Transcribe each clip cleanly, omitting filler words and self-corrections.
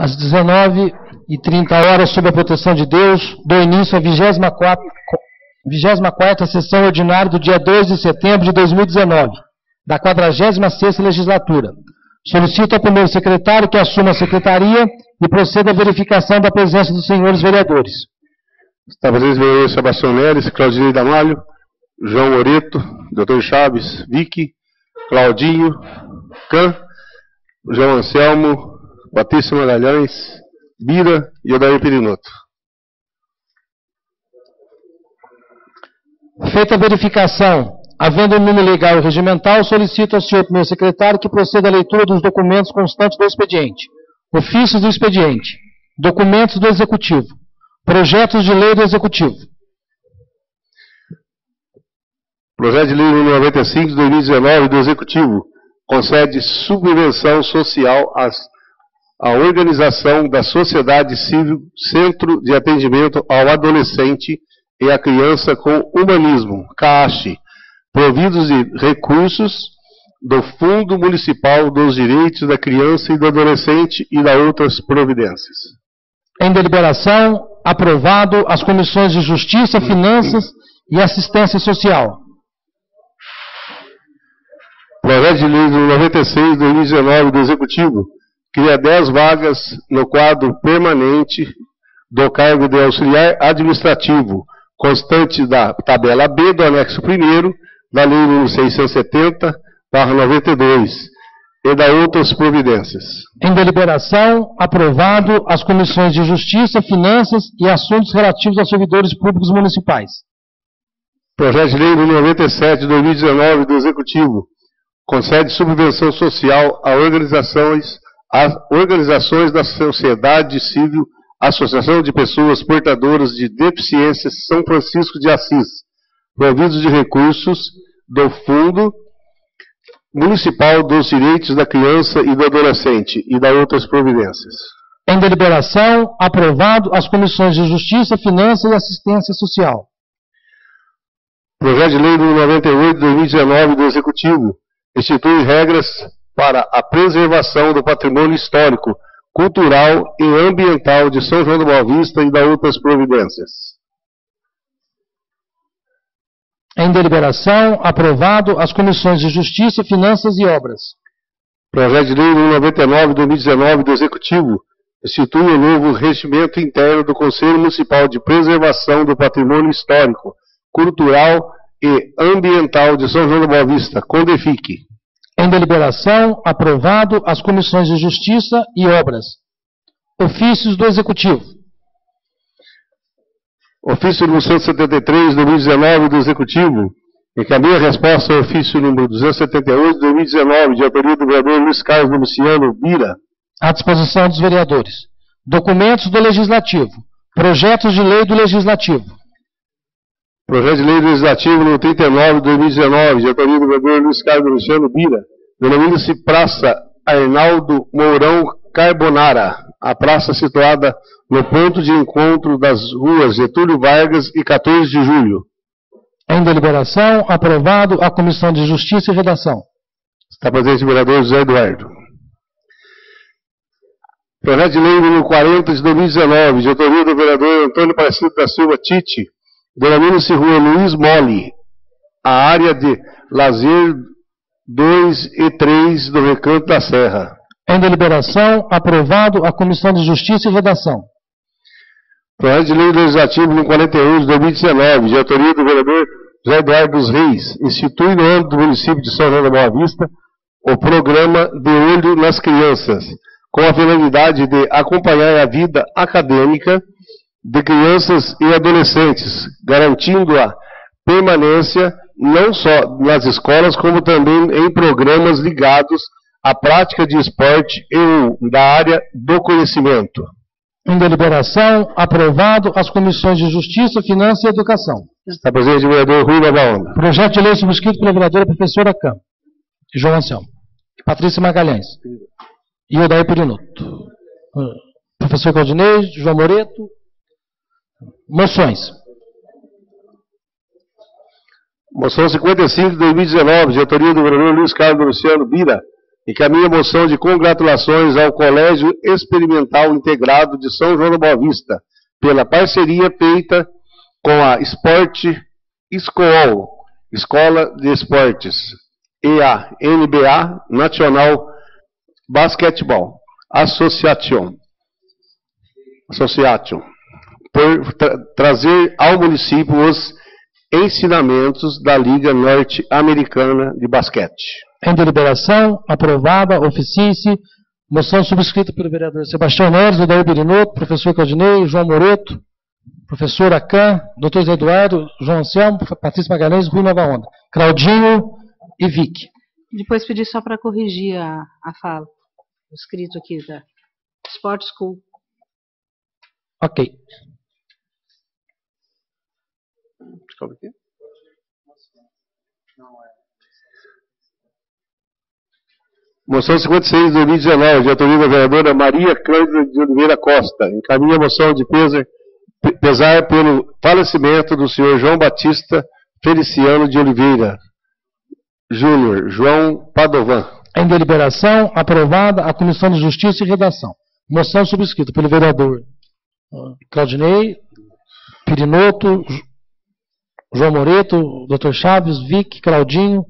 Às 19h30, sob a proteção de Deus, dou início à 24ª sessão ordinária do dia 2 de setembro de 2019, da 46ª legislatura. Solicito ao primeiro secretário que assuma a secretaria e proceda à verificação da presença dos senhores vereadores. Está presente o vereador Sebastião Neres, Claudinei Damalho, João Moreto, Dr. Chaves, Vicky, Claudinho, Can, João Anselmo, Batista Magalhães, Bira e Odair Perinoto. Feita a verificação, havendo o número legal e regimental, solicito ao senhor primeiro secretário que proceda à leitura dos documentos constantes do expediente, ofícios do expediente, documentos do Executivo, projetos de lei do Executivo. Projeto de lei número 95 de 2019 do Executivo concede subvenção social à organização da sociedade civil Centro de Atendimento ao Adolescente e à Criança com Humanismo, CAACH, providos de recursos do Fundo Municipal dos Direitos da Criança e do Adolescente e da outras providências. Em deliberação, aprovado as comissões de Justiça, Finanças e Assistência Social. Projeto de lei número 96 de 2019 do Executivo cria 10 vagas no quadro permanente do cargo de auxiliar administrativo, constante da tabela B do anexo 1º da lei número 670/92 e da outras providências. Em deliberação, aprovado as comissões de Justiça, Finanças e Assuntos relativos aos servidores públicos municipais. Projeto de lei número 97 de 2019 do Executivo concede subvenção social a organizações da sociedade civil, Associação de Pessoas Portadoras de Deficiências São Francisco de Assis, providos de recursos do Fundo Municipal dos Direitos da Criança e do Adolescente e da outras providências. Em deliberação, aprovado as comissões de Justiça, Finanças e Assistência Social. Projeto de lei número 98 de 2019 do Executivo institui regras para a preservação do patrimônio histórico, cultural e ambiental de São João da Boa Vista e da outras providências. Em deliberação, aprovado as comissões de Justiça, Finanças e Obras. Projeto de lei número 99 de 2019 do Executivo institui o novo regimento interno do Conselho Municipal de Preservação do Patrimônio Histórico, Cultural e Ambiental de São João da Boa Vista, CONDEFIC. Em deliberação, aprovado as comissões de Justiça e Obras. Ofícios do Executivo. Ofício número 173 de 2019 do Executivo encaminha a resposta ao ofício número 278 de 2019, de autoria do vereador Luiz Carlos Domiciano Bira. À disposição dos vereadores. Documentos do Legislativo. Projetos de lei do Legislativo. Projeto de lei legislativo número 39 de 2019, de autoria do vereador Luiz Carlos Domiciano Bira, denomina-se Praça Arnaldo Mourão Carbonara, a praça situada no ponto de encontro das ruas Getúlio Vargas e 14 de Julho. Em deliberação, aprovado a Comissão de Justiça e Redação. Está presente o vereador José Eduardo. Projeto de lei número 40 de 2019, de autoria do vereador Antônio Aparecido da Silva Tite, denomina-se Rua Luiz Mole, a área de lazer 2 e 3 do Recanto da Serra. Em deliberação, aprovado a Comissão de Justiça e Redação. Projeto de lei legislativo número 41 de 2019, de autoria do vereador José Eduardo dos Reis, institui no âmbito do município de São João da Boa Vista o programa De Olho nas Crianças, com a finalidade de acompanhar a vida acadêmica de crianças e adolescentes, garantindo a permanência não só nas escolas, como também em programas ligados à prática de esporte e da área do conhecimento. Em deliberação, aprovado as comissões de Justiça, Finanças e Educação. Está presente o vereador Rui Navalonda. Projeto de lei subscrito pela vereadora professora Cam, João Anselmo, Patrícia Magalhães e Odair Perinoto. Professor Claudinei, João Moreto. Moções. Moção 55 de 2019, de autoria do vereador Luiz Carlos Domiciano Bira, Encaminha a moção de congratulações ao Colégio Experimental Integrado de São João da Boa Vista, pela parceria feita com a Sport School, Escola de Esportes, EA, NBA, Nacional Basquetebol Association, por trazer ao município os ensinamentos da Liga Norte-Americana de Basquete. Em deliberação, aprovada, oficie-se, moção subscrita pelo vereador Sebastião Neres, Odair Birinoto, professor Claudinei, João Moreto, professor Acan, doutor Zé Eduardo, João Anselmo, Patrícia Magalhães, Rui Nova Onda, Claudinho e Vic. Depois pedi só para corrigir a fala, o escrito aqui da Sport School. Ok. Moção 56 de 2019, de autoria da vereadora Maria Cândida de Oliveira Costa. Encaminha a moção de pesar pelo falecimento do senhor João Batista Feliciano de Oliveira Júnior, João Padovan. Em deliberação, aprovada a Comissão de Justiça e Redação. Moção subscrita pelo vereador Claudinei, Pirinoto, João Moreto, Dr. Chaves, Vic, Claudinho,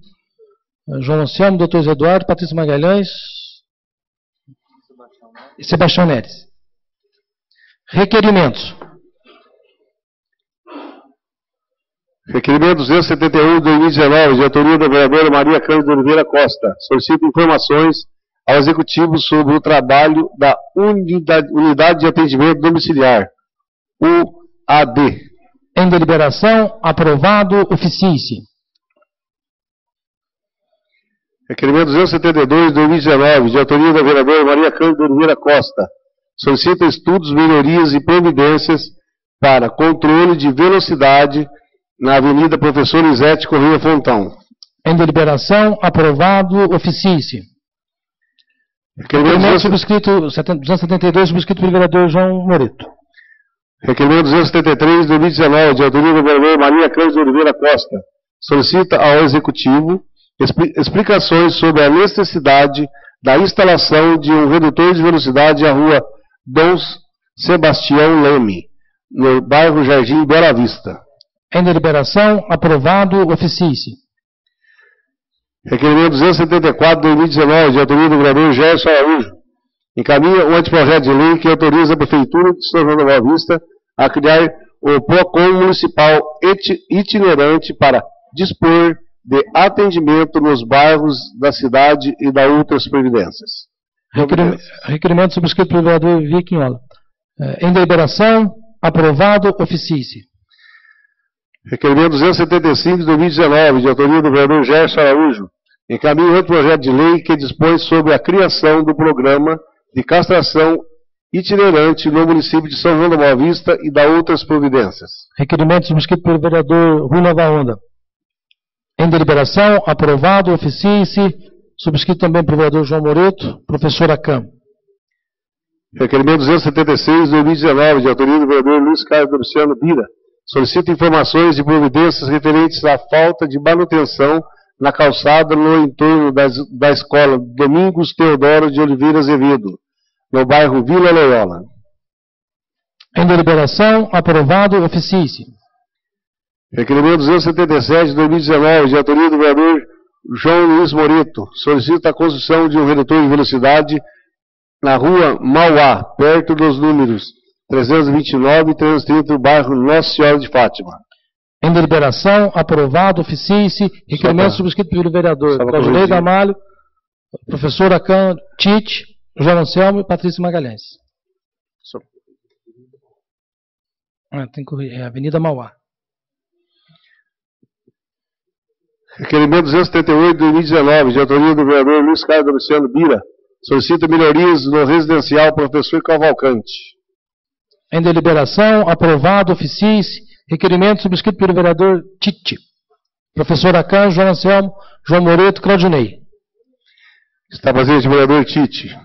João Anselmo, Dr. Zé Eduardo, Patrícia Magalhães e Sebastião Neres. Requerimentos. Requerimento 271 de 2019, de autoria da vereadora Maria Cândida de Oliveira Costa. Solicita informações ao Executivo sobre o trabalho da Unidade de Atendimento Domiciliar, UAD. Em deliberação, aprovado, oficie-se. Requerimento 272 de 2019, de autoria da vereadora Maria Cândida de Oliveira Costa. Solicita estudos, melhorias e providências para controle de velocidade na Avenida Professor Isete Corrêa Fontão. Em deliberação, aprovado, oficie-se. Requerimento subscrito 272, subscrito pelo vereador João Moreto. Requerimento 273 de 2019, de autoria da vereadora Maria Cândida de Oliveira Costa. Solicita ao Executivo explicações sobre a necessidade da instalação de um redutor de velocidade à rua Dom Sebastião Leme, no bairro Jardim Bela Vista. Em deliberação, aprovado, oficie-se. Requerimento 274 de 2019, de autoria do vereador Gerson Araújo. Encaminha um anteprojeto de lei que autoriza a Prefeitura de São João da Boa Vista a criar o PROCON municipal itinerante para dispor de atendimento nos bairros da cidade e da outras providências. Requerimento subscrito pelo vereador Viquinhola. Em deliberação, aprovado, oficie-se. Requerimento 275 de 2019, de autoria do vereador Gerson Araújo. Encaminha outro projeto de lei que dispõe sobre a criação do programa de castração itinerante no município de São João da Boa Vista e da outras providências. Requerimento subscrito pelo vereador Rui Nova Onda. Em deliberação, aprovado, oficie-se. Subscrito também pelo vereador João Moreto, professor Acan. Requerimento 276 de 2019, de autoria do vereador Luiz Carlos Luciano Bira. Solicita informações e providências referentes à falta de manutenção na calçada no entorno da escola Domingos Teodoro de Oliveira Azevedo, no bairro Vila Loyola. Em deliberação, aprovado, oficie-se. Requerimento 277 de 2019, de autoria do vereador João Luiz Moreto. Solicita a construção de um redutor de velocidade na rua Mauá, perto dos números 329 e 330 do bairro Nossa Senhora de Fátima. Em deliberação, aprovado, oficie-se. Requerimento subscrito pelo vereador Claudinei Gamalho, professor Acan Tite, João Anselmo e Patrícia Magalhães. Tem que correr. É Avenida Mauá. Requerimento 278 de 2019, de autoria do vereador Luiz Carlos Luciano Bira. Solicita melhorias no residencial Professor Cavalcante. Em deliberação, aprovado, oficie-se. Requerimento subscrito pelo vereador Tite. Professor Acan, João Anselmo, João Moreto, Claudinei. Está presente o vereador Tite.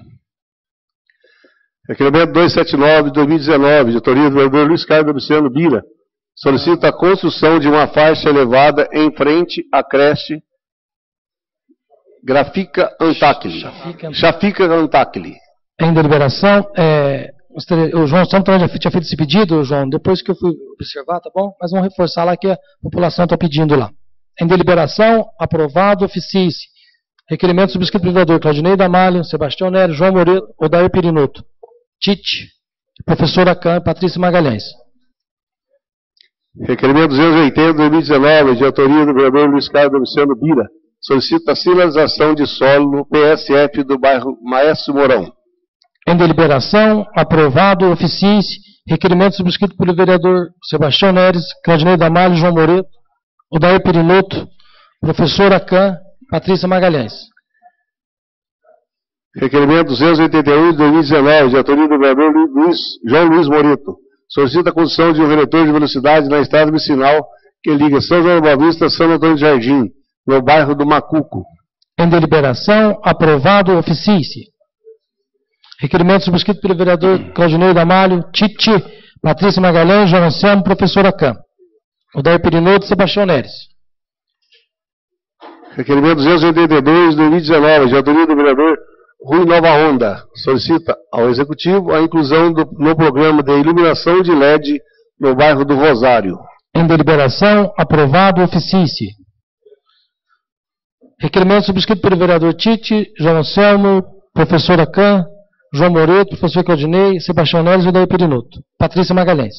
Requerimento 279 de 2019, de autoria do vereador Luiz Carlos Luciano Bira. Solicita a construção de uma faixa elevada em frente à creche Grafica Antakli. Shafika Antakli. Em deliberação, o João Santos já tinha feito esse pedido, João, depois que eu fui observar, tá bom? Mas vamos reforçar lá que a população está pedindo lá. Em deliberação, aprovado, oficie-se. Requerimento subscrito pelo vereador Claudinei Damalho, Sebastião Nery, João Moreto, Odair Perinoto, Tite, professora Can, Patrícia Magalhães. Requerimento 280/2019, de autoria do vereador Luiz Carlos Domiciano Bira. Solicita a sinalização de solo no PSF do bairro Maestro Mourão. Em deliberação, aprovado, oficie-se. Requerimento subscrito pelo vereador Sebastião Nery, Claudinei Damalho, João Moreto, Odair Perinoto, professora Can, Patrícia Magalhães. Requerimento 281/2019, de autoria do vereador João Luiz Moreto. Solicita a construção de um redutor de velocidade na estrada vicinal que liga São João da Boa Vista a São Antônio de Jardim, no bairro do Macuco. Em deliberação, aprovado, oficie-se. Requerimento subscrito pelo vereador Claudinei Damalho, Tite, Patrícia Magalhães, João Anselmo, professora Can. Odair Perinoto e Sebastião Nery. Requerimento 282/2019, de autoria do vereador Rui Nova Onda. Solicita ao Executivo a inclusão no programa de iluminação de LED no bairro do Rosário. Em deliberação, aprovado, oficie-se. Requerimento subscrito pelo vereador Tite, João Anselmo, professora Can, João Moreto, professor Claudinei, Sebastião Nery e Odair Perinoto. Patrícia Magalhães.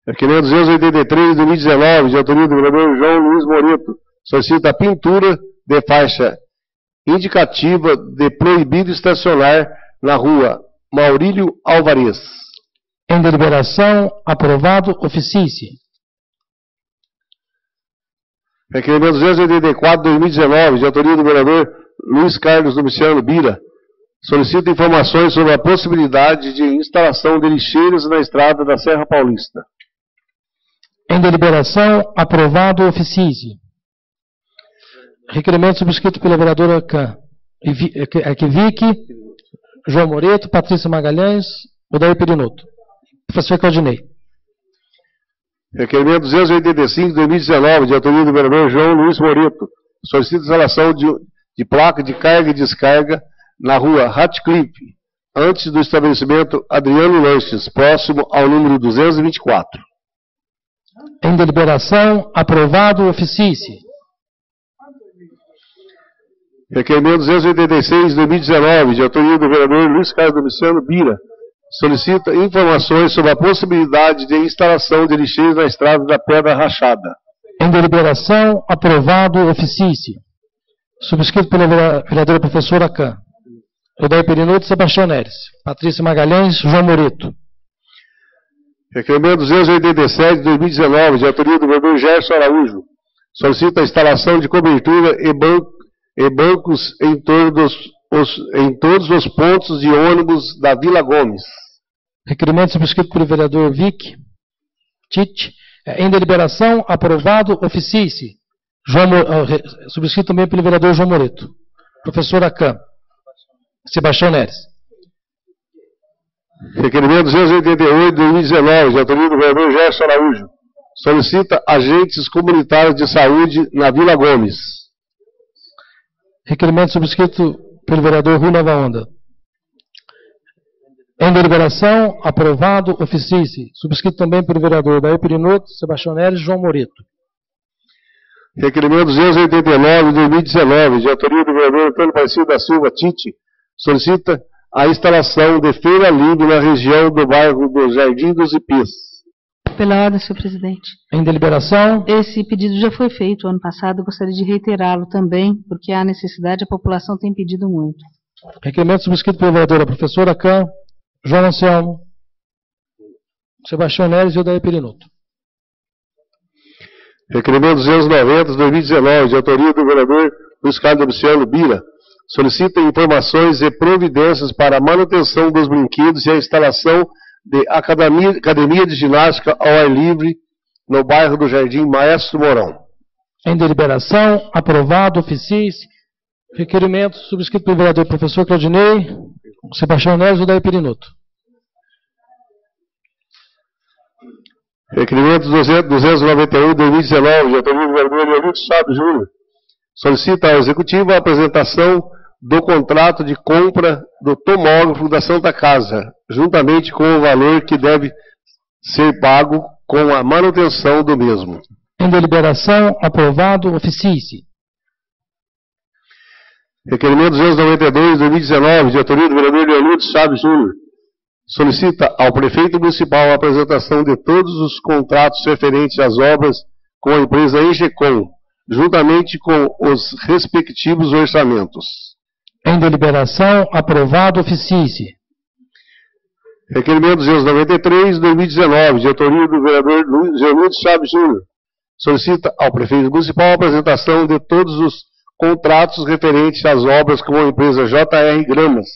Requerimento 283/2019, de autoria do vereador João Luiz Moreto. Solicita a pintura de faixa indicativa de proibido estacionar na rua Maurílio Alvarez. Em deliberação, aprovado, oficie-se. Requerimento 284/2019, de autoria do vereador Luiz Carlos Domiciano Bira. Solicita informações sobre a possibilidade de instalação de lixeiras na estrada da Serra Paulista. Em deliberação, aprovado, oficie-se. Requerimento subscrito pela vereadora Arquivic, João Moreto, Patrícia Magalhães, Odair Perinoto. Professor Claudinei. Requerimento 285/2019, de autoria do vereador João Luiz Moreto. Solicita instalação de placa de carga e descarga na rua Ratcliffe, antes do estabelecimento Adriano Lanches, próximo ao número 224. Em deliberação, aprovado, oficie-se. Requerimento 286/2019, de autoria do vereador Luiz Carlos Domiciano Bira. Solicita informações sobre a possibilidade de instalação de lixeiros na estrada da Pedra Rachada. Em deliberação, aprovado, oficie-se. Subscrito pela vereadora professora Can. Odair Perinoto e Sebastião Nery. Patrícia Magalhães, João Moreto. Requerimento 287/2019, de autoria do vereador Gerson Araújo. Solicita a instalação de cobertura e bancos em todos os pontos de ônibus da Vila Gomes. Requerimento subscrito pelo vereador Vic, Tite. Em deliberação, aprovado, oficie-se. Subscrito também pelo vereador João Moreto. Professora Can. Sebastião Nery. Requerimento 288/2019, de autoria do vereador Gerson Araújo. Solicita agentes comunitários de saúde na Vila Gomes. Requerimento subscrito pelo vereador Rui Nova Onda. Em deliberação, aprovado, oficie-se. Subscrito também pelo vereador Odair Perinoto, Sebastião Nery e João Moreto. Requerimento 289/2019, de autoria do vereador Antônio Aparecido da Silva Tite. Solicita a instalação de feira livre na região do bairro do Jardim dos Ipis. Pela ordem, senhor presidente. Em deliberação. Esse pedido já foi feito ano passado, eu gostaria de reiterá-lo também, porque há necessidade, a população tem pedido muito. Requerimento subscrito pela vereadora professora Can, João Anselmo, Sebastião Nery e Odair Perinoto. Requerimento 290/2019, de autoria do vereador Luiz Carlos Domiciano Bira. Solicita informações e providências para a manutenção dos brinquedos e a instalação de academia de ginástica ao ar livre no bairro do Jardim Maestro Mourão. Em deliberação, aprovado, oficie-se. Requerimento subscrito pelo vereador professor Claudinei, Sebastião Nery e Odair Perinoto. Requerimento 291/2019, de autoria do vereador Leonildo Sábio Júnior. Solicita ao Executivo a apresentação do contrato de compra do tomógrafo da Santa Casa, juntamente com o valor que deve ser pago com a manutenção do mesmo. Em deliberação, aprovado, oficie-se. Requerimento 292/2019, de autoria do vereador Leonildo Chaves Júnior. Solicita ao prefeito municipal a apresentação de todos os contratos referentes às obras com a empresa Engecom, juntamente com os respectivos orçamentos. Em deliberação, aprovado, oficie-se. Requerimento 293/2019, de autoria do vereador Leonildo Chaves Júnior. Solicita ao prefeito municipal a apresentação de todos os contratos referentes às obras com a empresa JR Gramas,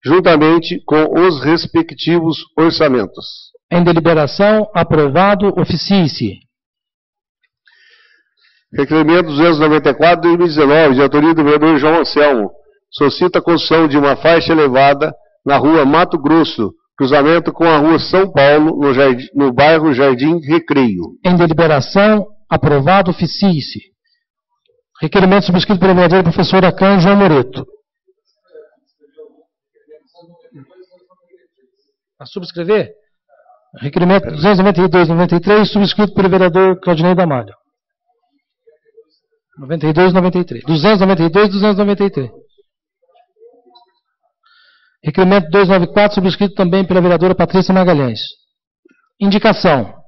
juntamente com os respectivos orçamentos. Em deliberação, aprovado, oficie-se. Requerimento 294/2019, de autoria do vereador João Anselmo. Solicita a construção de uma faixa elevada na rua Mato Grosso, cruzamento com a rua São Paulo, no bairro Jardim Recreio. Em deliberação, aprovado, oficie-se. Requerimento subscrito pelo vereador professor Acan João Moreto. A subscrever? Requerimento 292/93, subscrito pelo vereador Claudinei Damalho. 92/93. 292/293. Requerimento 294, subscrito também pela vereadora Patrícia Magalhães. Indicação.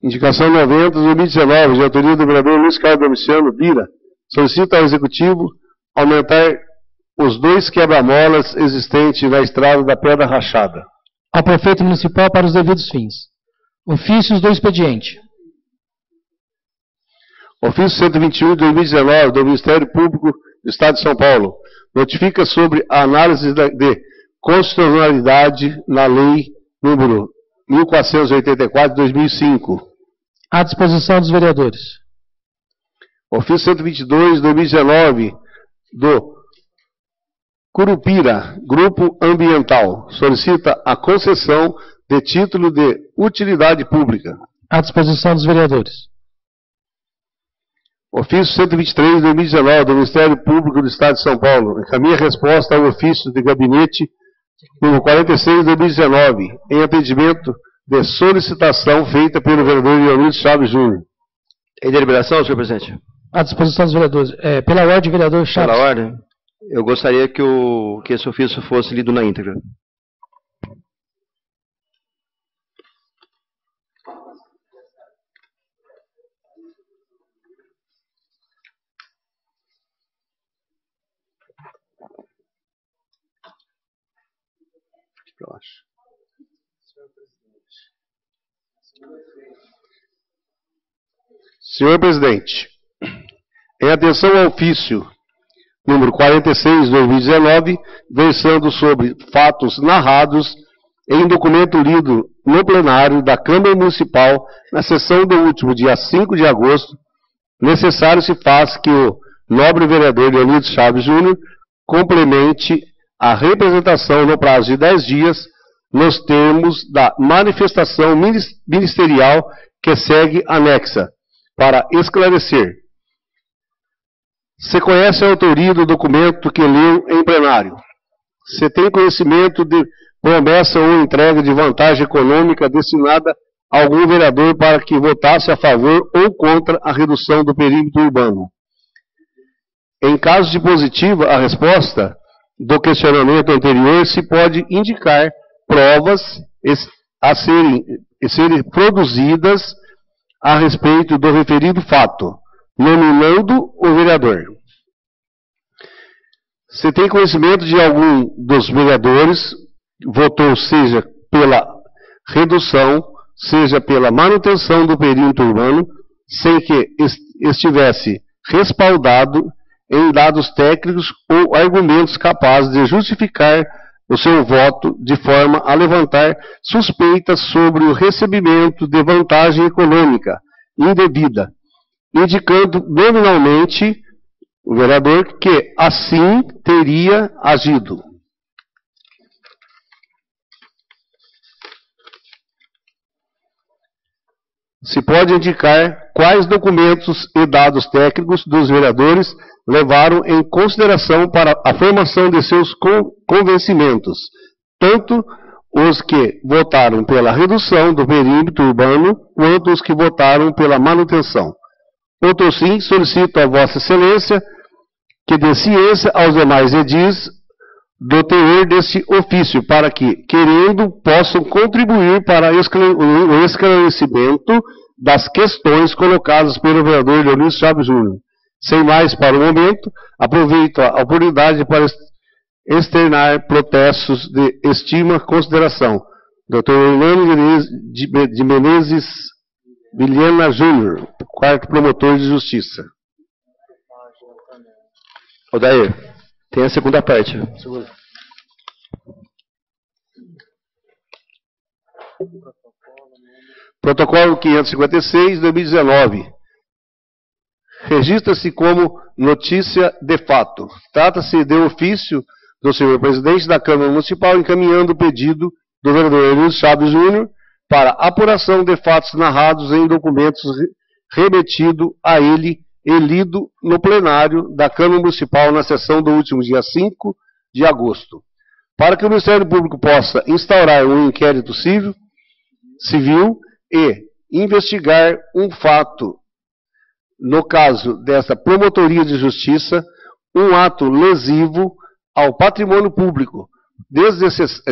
Indicação 90/2019, de autoria do vereador Luiz Carlos Domiciano Bira. Solicita ao Executivo aumentar os 2 quebra-molas existentes na estrada da Pedra Rachada. Ao prefeito municipal para os devidos fins. Ofícios do expediente. Ofício 121/2019 do Ministério Público do Estado de São Paulo. Notifica sobre a análise de constitucionalidade na Lei número 1484/2005. À disposição dos vereadores. Ofício 122/2019 do Curupira, Grupo Ambiental. Solicita a concessão de título de utilidade pública. À disposição dos vereadores. Ofício 123/2019 do Ministério Público do Estado de São Paulo. Encaminha resposta ao ofício de gabinete número 46/2019, em atendimento de solicitação feita pelo vereador Leonildo Chaves Júnior. Em deliberação, senhor presidente? À disposição dos vereadores. Pela ordem, vereador Chaves. Pela ordem, eu gostaria que esse ofício fosse lido na íntegra. Eu acho. Senhor presidente, em atenção ao ofício número 46/2019, versando sobre fatos narrados em documento lido no plenário da Câmara Municipal na sessão do último dia 5 de agosto, necessário se faz que o nobre vereador Leonildo Chaves Júnior complemente a representação no prazo de 10 dias, nos termos da manifestação ministerial que segue anexa, para esclarecer. Se conhece a autoria do documento que leu em plenário? Se tem conhecimento de promessa ou entrega de vantagem econômica destinada a algum vereador para que votasse a favor ou contra a redução do perímetro urbano? Em caso de positiva a resposta do questionamento anterior, se pode indicar provas a serem produzidas a respeito do referido fato, nominando o vereador. Se tem conhecimento de algum dos vereadores, votou seja pela redução, seja pela manutenção do perímetro urbano, sem que estivesse respaldado em dados técnicos ou argumentos capazes de justificar o seu voto de forma a levantar suspeitas sobre o recebimento de vantagem econômica indevida, indicando nominalmente o vereador que assim teria agido. se pode indicar quais documentos e dados técnicos dos vereadores levaram em consideração para a formação de seus convencimentos, tanto os que votaram pela redução do perímetro urbano, quanto os que votaram pela manutenção. Outro sim, solicito a Vossa Excelência que dê ciência aos demais edis do teor deste ofício, para que, querendo, possam contribuir para o esclarecimento das questões colocadas pelo vereador Leonilson Chaves Júnior. Sem mais para o momento, aproveito a oportunidade para externar protestos de estima e consideração. Dr. Orlando de Menezes Vilhena Júnior, 4º promotor de justiça. Odair, tem a segunda parte. Protocolo 556, 2019. Registra-se como notícia de fato. Trata-se de ofício do senhor presidente da Câmara Municipal encaminhando o pedido do vereador Leonilson Chaves Júnior para apuração de fatos narrados em documentos remetido a ele e lido no plenário da Câmara Municipal na sessão do último dia 5 de agosto. Para que o Ministério Público possa instaurar um inquérito civil e investigar um fato, no caso dessa promotoria de justiça, um ato lesivo ao patrimônio público,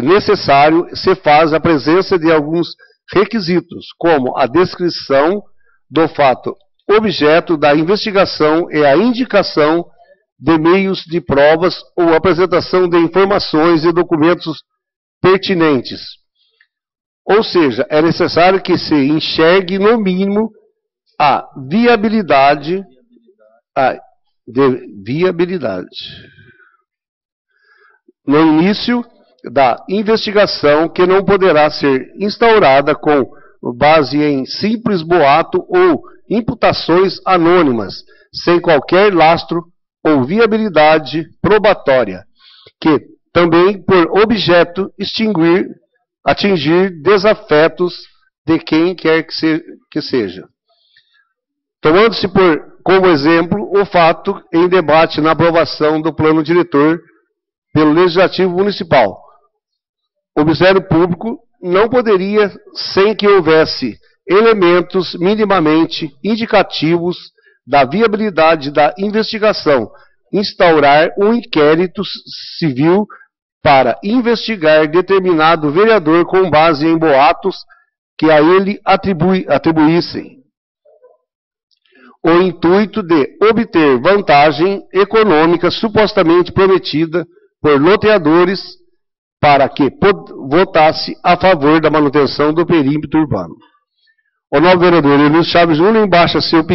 necessário se faz a presença de alguns requisitos, como a descrição do fato objeto da investigação e a indicação de meios de provas ou apresentação de informações e documentos pertinentes. Ou seja, é necessário que se enxergue, no mínimo, a viabilidade no início da investigação, que não poderá ser instaurada com base em simples boato ou imputações anônimas, sem qualquer lastro ou viabilidade probatória, que também por objeto atingir desafetos de quem quer que seja. Tomando-se como exemplo o fato em debate na aprovação do plano diretor pelo Legislativo Municipal. O Ministério Público não poderia, sem que houvesse elementos minimamente indicativos da viabilidade da investigação, instaurar um inquérito civil para investigar determinado vereador com base em boatos que a ele atribuíssem o intuito de obter vantagem econômica supostamente prometida por loteadores para que votasse a favor da manutenção do perímetro urbano. O novo vereador Leonilson Chaves Júnior embasa seu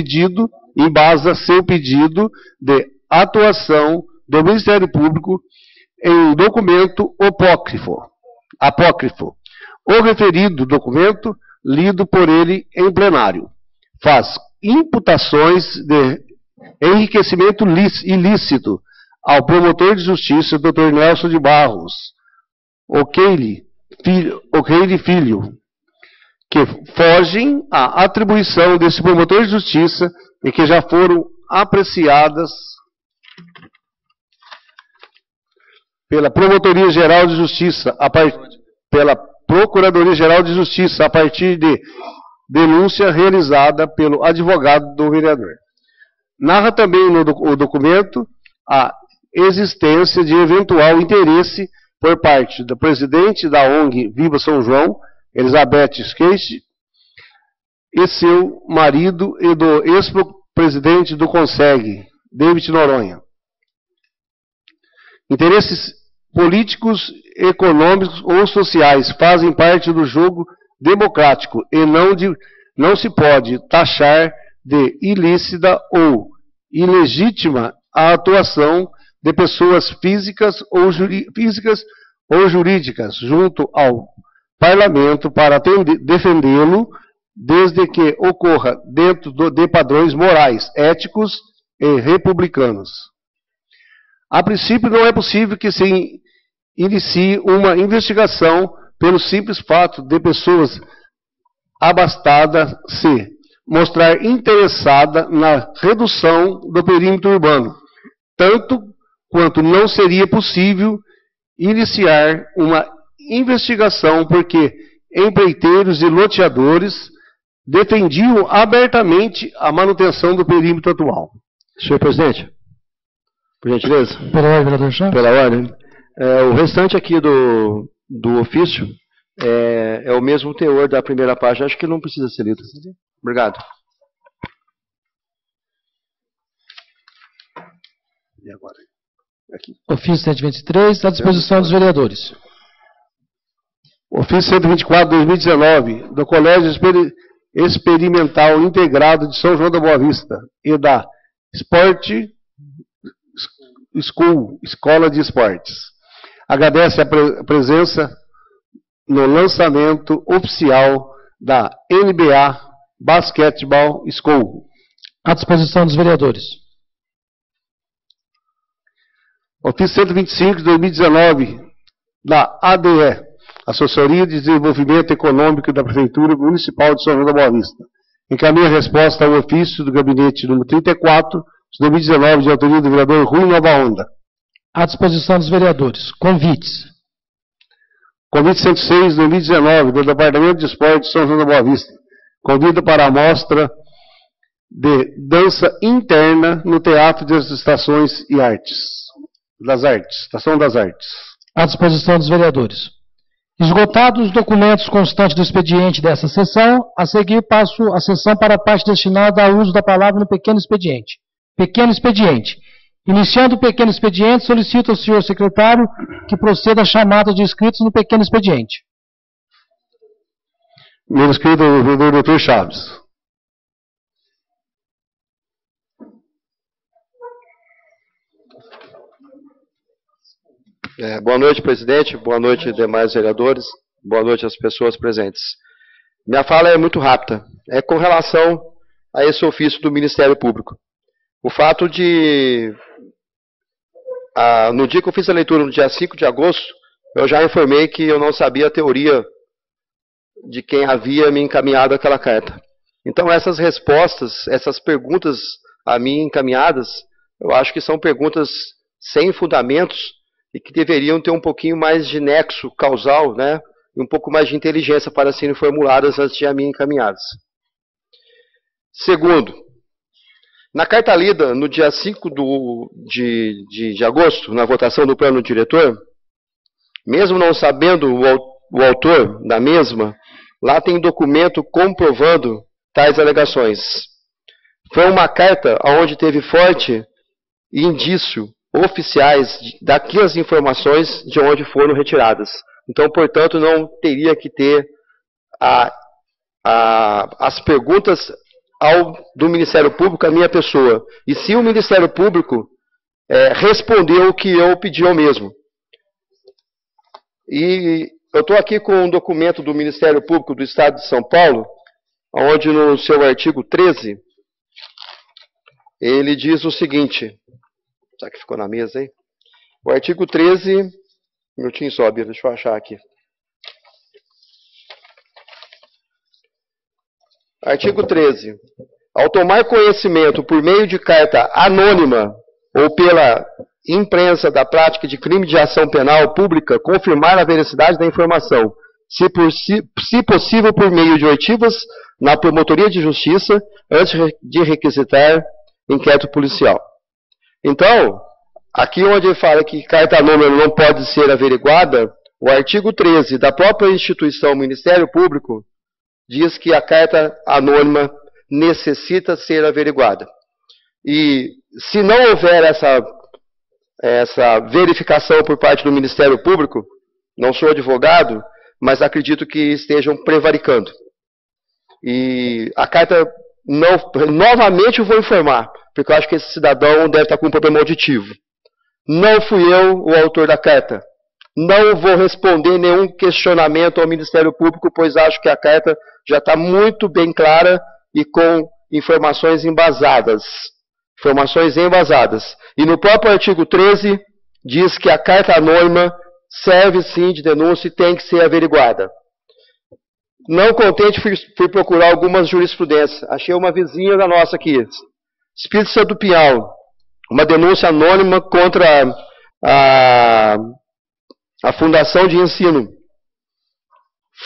pedido de atuação do Ministério Público em um documento apócrifo. O referido documento, lido por ele em plenário, faz imputações de enriquecimento ilícito ao promotor de justiça, Dr. Nelson de Barros O'Keile Filho, que fogem à atribuição desse promotor de justiça e que já foram apreciadas pela Promotoria-Geral de Justiça, pela Procuradoria-Geral de Justiça, a partir de denúncia realizada pelo advogado do vereador. Narra também o documento a existência de eventual interesse por parte do presidente da ONG Viva São João, Elizabeth Skate, e seu marido e do ex-presidente do CONSEG, David Noronha. Interesses políticos, econômicos ou sociais fazem parte do jogo democrático e não se pode taxar de ilícita ou ilegítima a atuação de pessoas físicas ou jurídicas junto ao Parlamento para defendê-lo, desde que ocorra dentro de padrões morais, éticos e republicanos. A princípio, não é possível que se inicie uma investigação pelo simples fato de pessoas abastada se mostrar interessada na redução do perímetro urbano, tanto quanto não seria possível iniciar uma investigação porque empreiteiros e loteadores defendiam abertamente a manutenção do perímetro atual. Senhor presidente, por gentileza. Pela ordem, vereador Chaves. Pela ordem. O restante aqui do ofício é o mesmo teor da primeira página. Acho que não precisa ser lido. Obrigado. E agora? Aqui. Ofício 123, à disposição dos vereadores. Ofício 124/2019, do Colégio Experimental Integrado de São João da Boa Vista e da Sport School, Escola de Esportes. Agradece a presença no lançamento oficial da NBA Basketball School. À disposição dos vereadores. Ofício 125 de 2019, da ADE, Assessoria de Desenvolvimento Econômico da Prefeitura Municipal de São João da Boa Vista. Encaminha a resposta ao ofício do gabinete número 34, de 2019, de autoria do vereador Rui Nova Onda. À disposição dos vereadores. Convites. Convite 106, de 2019, do Departamento de Esporte de São João da Boa Vista. Convida para a mostra de dança interna no Teatro das Estações e Artes. Estação das Artes. À disposição dos vereadores. Esgotados os documentos constantes do expediente dessa sessão, a seguir passo a sessão para a parte destinada ao uso da palavra no pequeno expediente. Pequeno expediente. Iniciando o pequeno expediente, solicito ao senhor secretário que proceda à chamada de inscritos no pequeno expediente. Meu inscrito é o vereador Dr. Chaves. Boa noite, presidente. Boa noite, demais vereadores. Boa noite às pessoas presentes. Minha fala é muito rápida. É com relação a esse ofício do Ministério Público. O fato de, no dia que eu fiz a leitura, no dia 5 de agosto, eu já informei que eu não sabia a teoria de quem havia me encaminhado aquela carta. Então, essas respostas, essas perguntas a mim encaminhadas, eu acho que são perguntas sem fundamentos e que deveriam ter um pouquinho mais de nexo causal, né, e um pouco mais de inteligência para serem formuladas antes de a mim encaminhadas. Segundo, na carta lida, no dia 5 de agosto, na votação do plano diretor, mesmo não sabendo o autor da mesma, lá tem documento comprovando tais alegações. Foi uma carta onde teve forte indício oficiais daquelas informações de onde foram retiradas. Então, portanto, não teria que ter as perguntas do Ministério Público à minha pessoa. E se o Ministério Público respondeu o que eu pedi ao mesmo. E eu estou aqui com um documento do Ministério Público do Estado de São Paulo, onde no seu artigo 13, ele diz o seguinte... Será que ficou na mesa aí? O artigo 13, um minutinho só, Bia, deixa eu achar aqui. Artigo 13. Ao tomar conhecimento por meio de carta anônima ou pela imprensa da prática de crime de ação penal pública, confirmar a veracidade da informação, se possível por meio de oitivas na promotoria de justiça, antes de requisitar inquérito policial. Então, aqui onde ele fala que carta anônima não pode ser averiguada, o artigo 13 da própria instituição Ministério Público diz que a carta anônima necessita ser averiguada. E se não houver essa verificação por parte do Ministério Público, não sou advogado, mas acredito que estejam prevaricando. E a carta, novamente eu vou informar, porque eu acho que esse cidadão deve estar com um problema auditivo. Não fui eu o autor da carta. Não vou responder nenhum questionamento ao Ministério Público, pois acho que a carta já está muito bem clara e com informações embasadas. Informações embasadas. E no próprio artigo 13, diz que a carta anônima serve sim de denúncia e tem que ser averiguada. Não contente, fui procurar algumas jurisprudências. Achei uma vizinha da nossa aqui, Espírito Santo do Pinhal, uma denúncia anônima contra a Fundação de Ensino.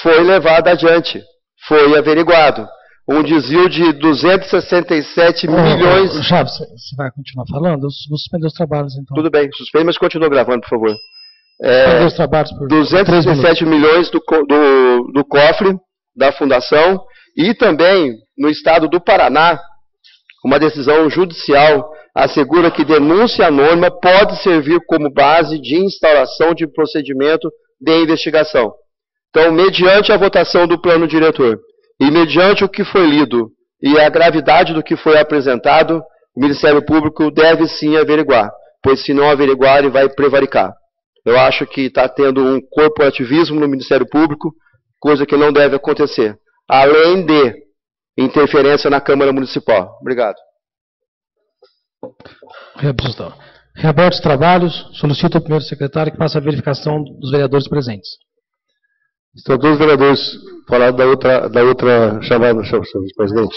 Foi levada adiante, foi averiguado. Um desvio de 267 milhões... Chaves, você vai continuar falando? Eu vou suspender os trabalhos, então. Tudo bem, suspende, mas continua gravando, por favor. Suspender os trabalhos por 267 milhões do cofre da Fundação e também no estado do Paraná, uma decisão judicial assegura que denúncia anônima pode servir como base de instauração de procedimento de investigação. Então, mediante a votação do plano diretor e mediante o que foi lido e a gravidade do que foi apresentado, o Ministério Público deve sim averiguar, pois se não averiguar, ele vai prevaricar. Eu acho que está tendo um corporativismo no Ministério Público, coisa que não deve acontecer, além de interferência na Câmara Municipal. Obrigado. Reaberto os trabalhos, solicito ao primeiro secretário que faça a verificação dos vereadores presentes. Estão todos os vereadores falados da outra chamada, senhor presidente.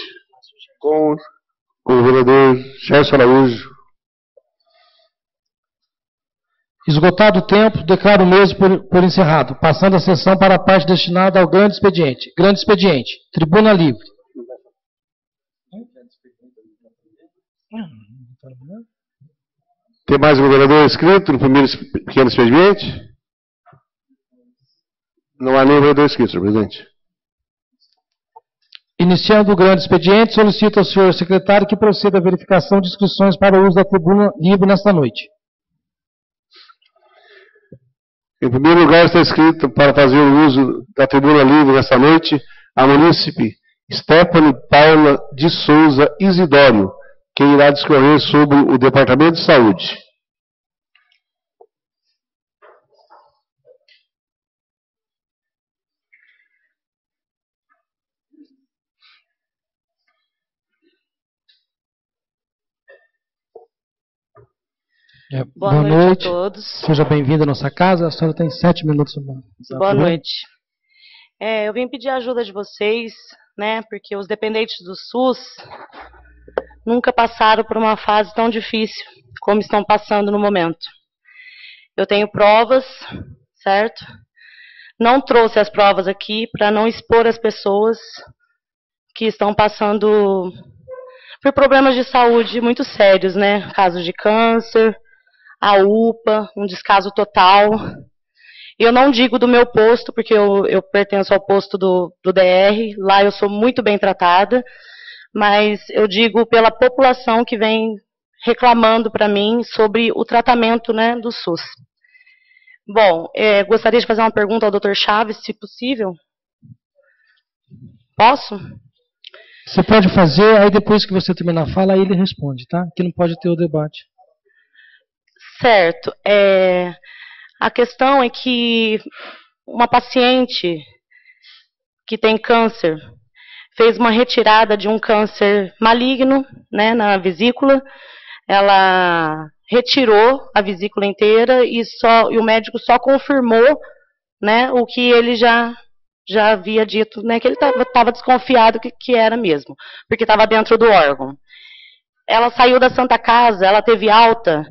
Com o vereador Gerson Araújo. Esgotado o tempo, declaro o mesmo por encerrado, passando a sessão para a parte destinada ao grande expediente. Grande expediente. Tribuna livre. Tem mais um vereador inscrito no primeiro pequeno expediente? Não há nenhum vereador inscrito, senhor presidente. Iniciando o grande expediente, solicito ao senhor secretário que proceda à verificação de inscrições para o uso da tribuna livre nesta noite. Em primeiro lugar, está escrito para fazer o uso da tribuna livre nesta noite a munícipe Stephanie Paula de Souza Isidório, que irá discorrer sobre o Departamento de Saúde. Boa noite a todos. Seja bem-vindo à nossa casa. A senhora tem 7 minutos. Boa noite. Eu vim pedir a ajuda de vocês, né, porque os dependentes do SUS nunca passaram por uma fase tão difícil como estão passando no momento. Eu tenho provas, certo? Não trouxe as provas aqui para não expor as pessoas que estão passando por problemas de saúde muito sérios, né? Casos de câncer, a UPA, um descaso total. Eu não digo do meu posto, porque eu pertenço ao posto do DR, lá eu sou muito bem tratada, mas eu digo pela população que vem reclamando para mim sobre o tratamento, né, do SUS. Bom, gostaria de fazer uma pergunta ao Dr. Chaves, se possível. Posso? Você pode fazer, aí depois que você terminar a fala, aí ele responde, tá? Que não pode ter o debate. Certo. A questão é que uma paciente que tem câncer fez uma retirada de um câncer maligno, né, na vesícula. Ela retirou a vesícula inteira e o médico só confirmou, né, o que ele já havia dito, né, que ele estava desconfiado que era mesmo, porque estava dentro do órgão. Ela saiu da Santa Casa, ela teve alta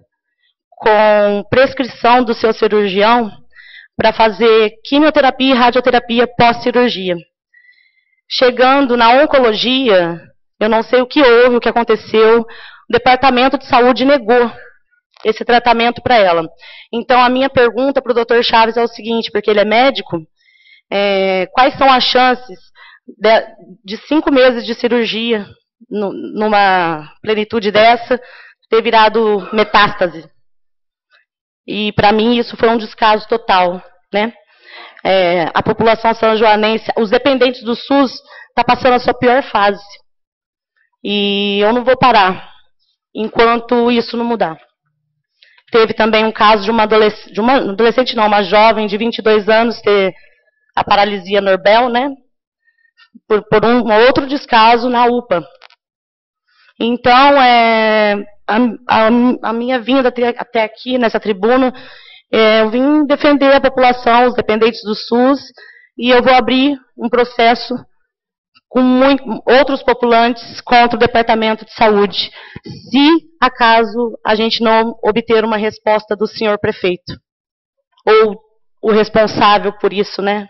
com prescrição do seu cirurgião para fazer quimioterapia e radioterapia pós-cirurgia. Chegando na oncologia, eu não sei o que houve, o que aconteceu, o Departamento de Saúde negou esse tratamento para ela. Então, a minha pergunta para o Dr. Chaves é o seguinte, porque ele é médico, quais são as chances de 5 meses de cirurgia, numa plenitude dessa, ter virado metástase? E, para mim, isso foi um descaso total, né? A população sanjoanense, os dependentes do SUS, está passando a sua pior fase. E eu não vou parar enquanto isso não mudar. Teve também um caso de uma adolescente, não, uma jovem de 22 anos ter a paralisia Norbel, né? Por um outro descaso na UPA. Então, a minha vinda até aqui, nessa tribuna, eu vim defender a população, os dependentes do SUS, e eu vou abrir um processo com outros postulantes contra o Departamento de Saúde, se acaso a gente não obter uma resposta do senhor prefeito, ou o responsável por isso, né,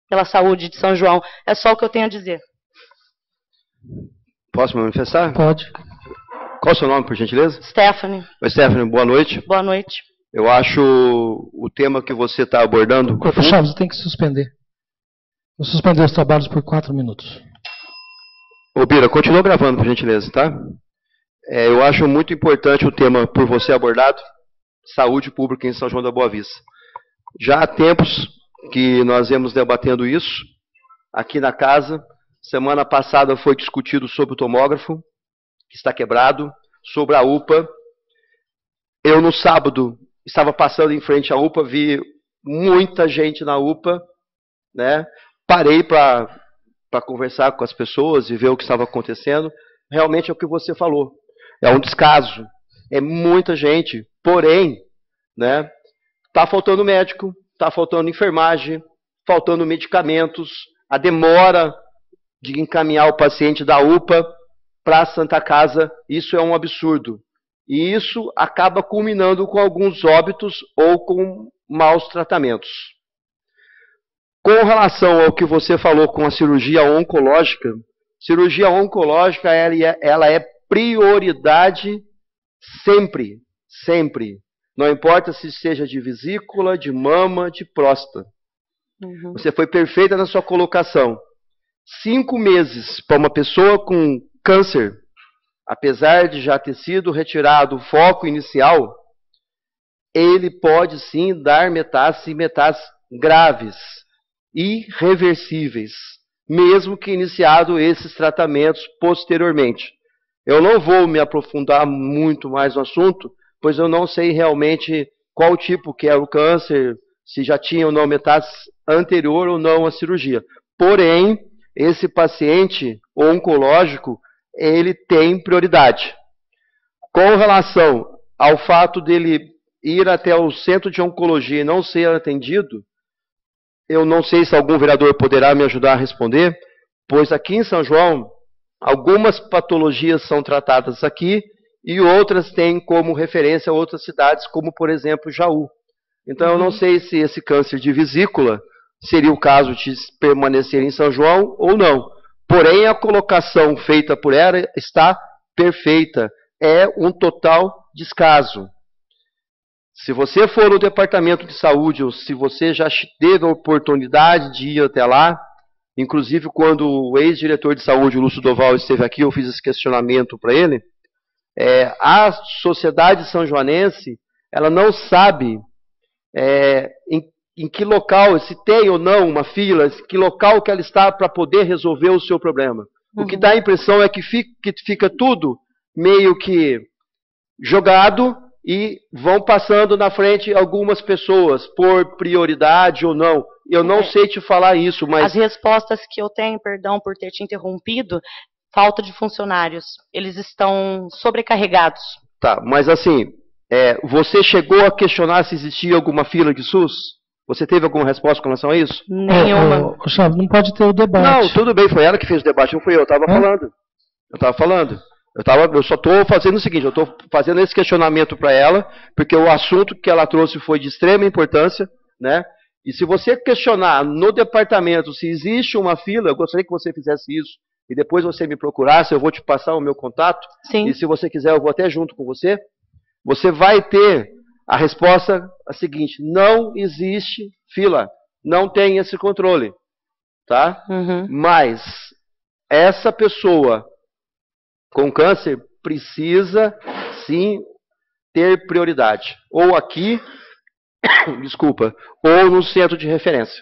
pela saúde de São João. É só o que eu tenho a dizer. Posso me manifestar? Pode. Qual é o seu nome, por gentileza? Stephanie. Oi, Stephanie, boa noite. Boa noite. Eu acho o tema que você está abordando... Corpo Chaves, tem que suspender. Vou suspender os trabalhos por 4 minutos. Ô, Bira, continua gravando, por gentileza, tá? Eu acho muito importante o tema por você abordado, saúde pública em São João da Boa Vista. Já há tempos que nós viemos debatendo isso aqui na casa. Semana passada foi discutido sobre o tomógrafo, que está quebrado, sobre a UPA. Eu, no sábado, estava passando em frente à UPA, vi muita gente na UPA, né? Parei para conversar com as pessoas e ver o que estava acontecendo. Realmente é o que você falou. É um descaso. É muita gente. Porém, né, está faltando médico, está faltando enfermagem, faltando medicamentos, a demora de encaminhar o paciente da UPA para a Santa Casa, isso é um absurdo. E isso acaba culminando com alguns óbitos ou com maus tratamentos. Com relação ao que você falou com a cirurgia oncológica ela é prioridade sempre, sempre. Não importa se seja de vesícula, de mama, de próstata. Uhum. Você foi perfeita na sua colocação. 5 meses para uma pessoa com câncer, apesar de já ter sido retirado o foco inicial, ele pode sim dar metástases graves, irreversíveis, mesmo que iniciado esses tratamentos posteriormente. Eu não vou me aprofundar muito mais no assunto, pois eu não sei realmente qual tipo que é o câncer, se já tinha ou não metástase anterior ou não à cirurgia. Porém, esse paciente oncológico, ele tem prioridade. Com relação ao fato dele ir até o centro de oncologia e não ser atendido, eu não sei se algum vereador poderá me ajudar a responder, pois aqui em São João, algumas patologias são tratadas aqui e outras têm como referência outras cidades, como por exemplo Jaú. Então eu não sei se esse câncer de vesícula seria o caso de permanecer em São João ou não. Porém, a colocação feita por ela está perfeita. É um total descaso. Se você for no Departamento de Saúde, ou se você já teve a oportunidade de ir até lá, inclusive quando o ex-diretor de saúde, o Lúcio Doval, esteve aqui, eu fiz esse questionamento para ele, a sociedade são-joanense, ela não sabe em que local, se tem ou não uma fila, em que local que ela está para poder resolver o seu problema. Uhum. O que dá a impressão é que fica tudo meio que jogado e vão passando na frente algumas pessoas, por prioridade ou não. Eu não sei te falar isso, mas... As respostas que eu tenho, perdão por ter te interrompido, falta de funcionários. Eles estão sobrecarregados. Tá, mas assim, você chegou a questionar se existia alguma fila de SUS? Você teve alguma resposta com relação a isso? Nenhuma. Chaves, não pode ter o debate. Não, tudo bem, foi ela que fez o debate, não fui eu, eu estava falando. Eu só estou fazendo o seguinte, eu estou fazendo esse questionamento para ela, porque o assunto que ela trouxe foi de extrema importância, né? E se você questionar no departamento se existe uma fila, eu gostaria que você fizesse isso, e depois você me procurasse, eu vou te passar o meu contato, Sim. E se você quiser eu vou até junto com você, você vai ter a resposta a seguinte: não existe fila, não tem esse controle, tá? Uhum. Mas essa pessoa com câncer precisa sim ter prioridade, ou aqui, ou no centro de referência.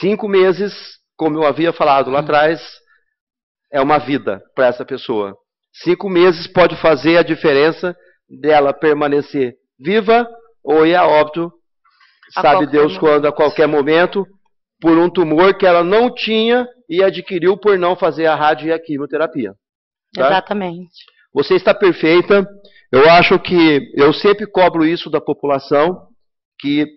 5 meses, como eu havia falado lá atrás, é uma vida para essa pessoa. 5 meses pode fazer a diferença dela permanecer viva ou ir a óbito, sabe Deus quando, a qualquer momento, por um tumor que ela não tinha e adquiriu por não fazer a rádio e a quimioterapia. Tá? Exatamente. Você está perfeita. Eu acho que eu sempre cobro isso da população, que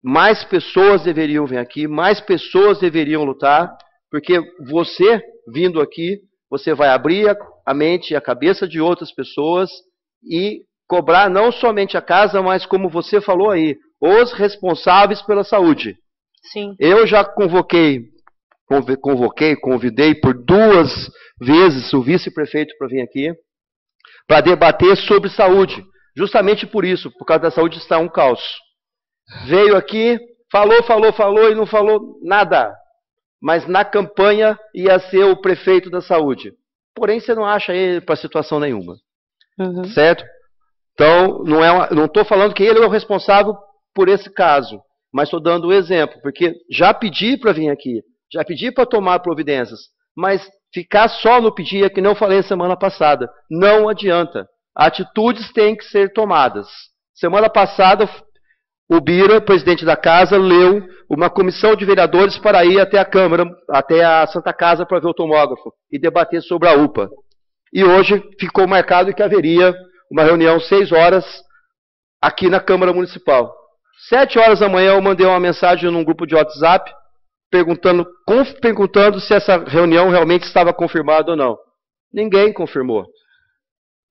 mais pessoas deveriam vir aqui, mais pessoas deveriam lutar, porque você, vindo aqui, você vai abrir a mente e a cabeça de outras pessoas e cobrar não somente a casa, mas como você falou aí, os responsáveis pela saúde. Sim. Eu já convidei por 2 vezes o vice-prefeito para vir aqui, para debater sobre saúde. Justamente por isso, por causa da saúde está um caos. Veio aqui, falou e não falou nada. Mas na campanha ia ser o prefeito da saúde. Porém, você não acha ele para situação nenhuma. Uhum. Certo? Então, não estou falando que ele é o responsável por esse caso, mas estou dando um exemplo, porque já pedi para vir aqui, já pedi para tomar providências, mas ficar só no pedir é que não falei semana passada. Não adianta. Atitudes têm que ser tomadas. Semana passada, o Bira, presidente da casa, leu uma comissão de vereadores para ir até a Câmara, até a Santa Casa para ver o tomógrafo e debater sobre a UPA. E hoje ficou marcado que haveria uma reunião 6 horas aqui na Câmara Municipal. 7 horas da manhã eu mandei uma mensagem num grupo de WhatsApp perguntando se essa reunião realmente estava confirmada ou não. Ninguém confirmou.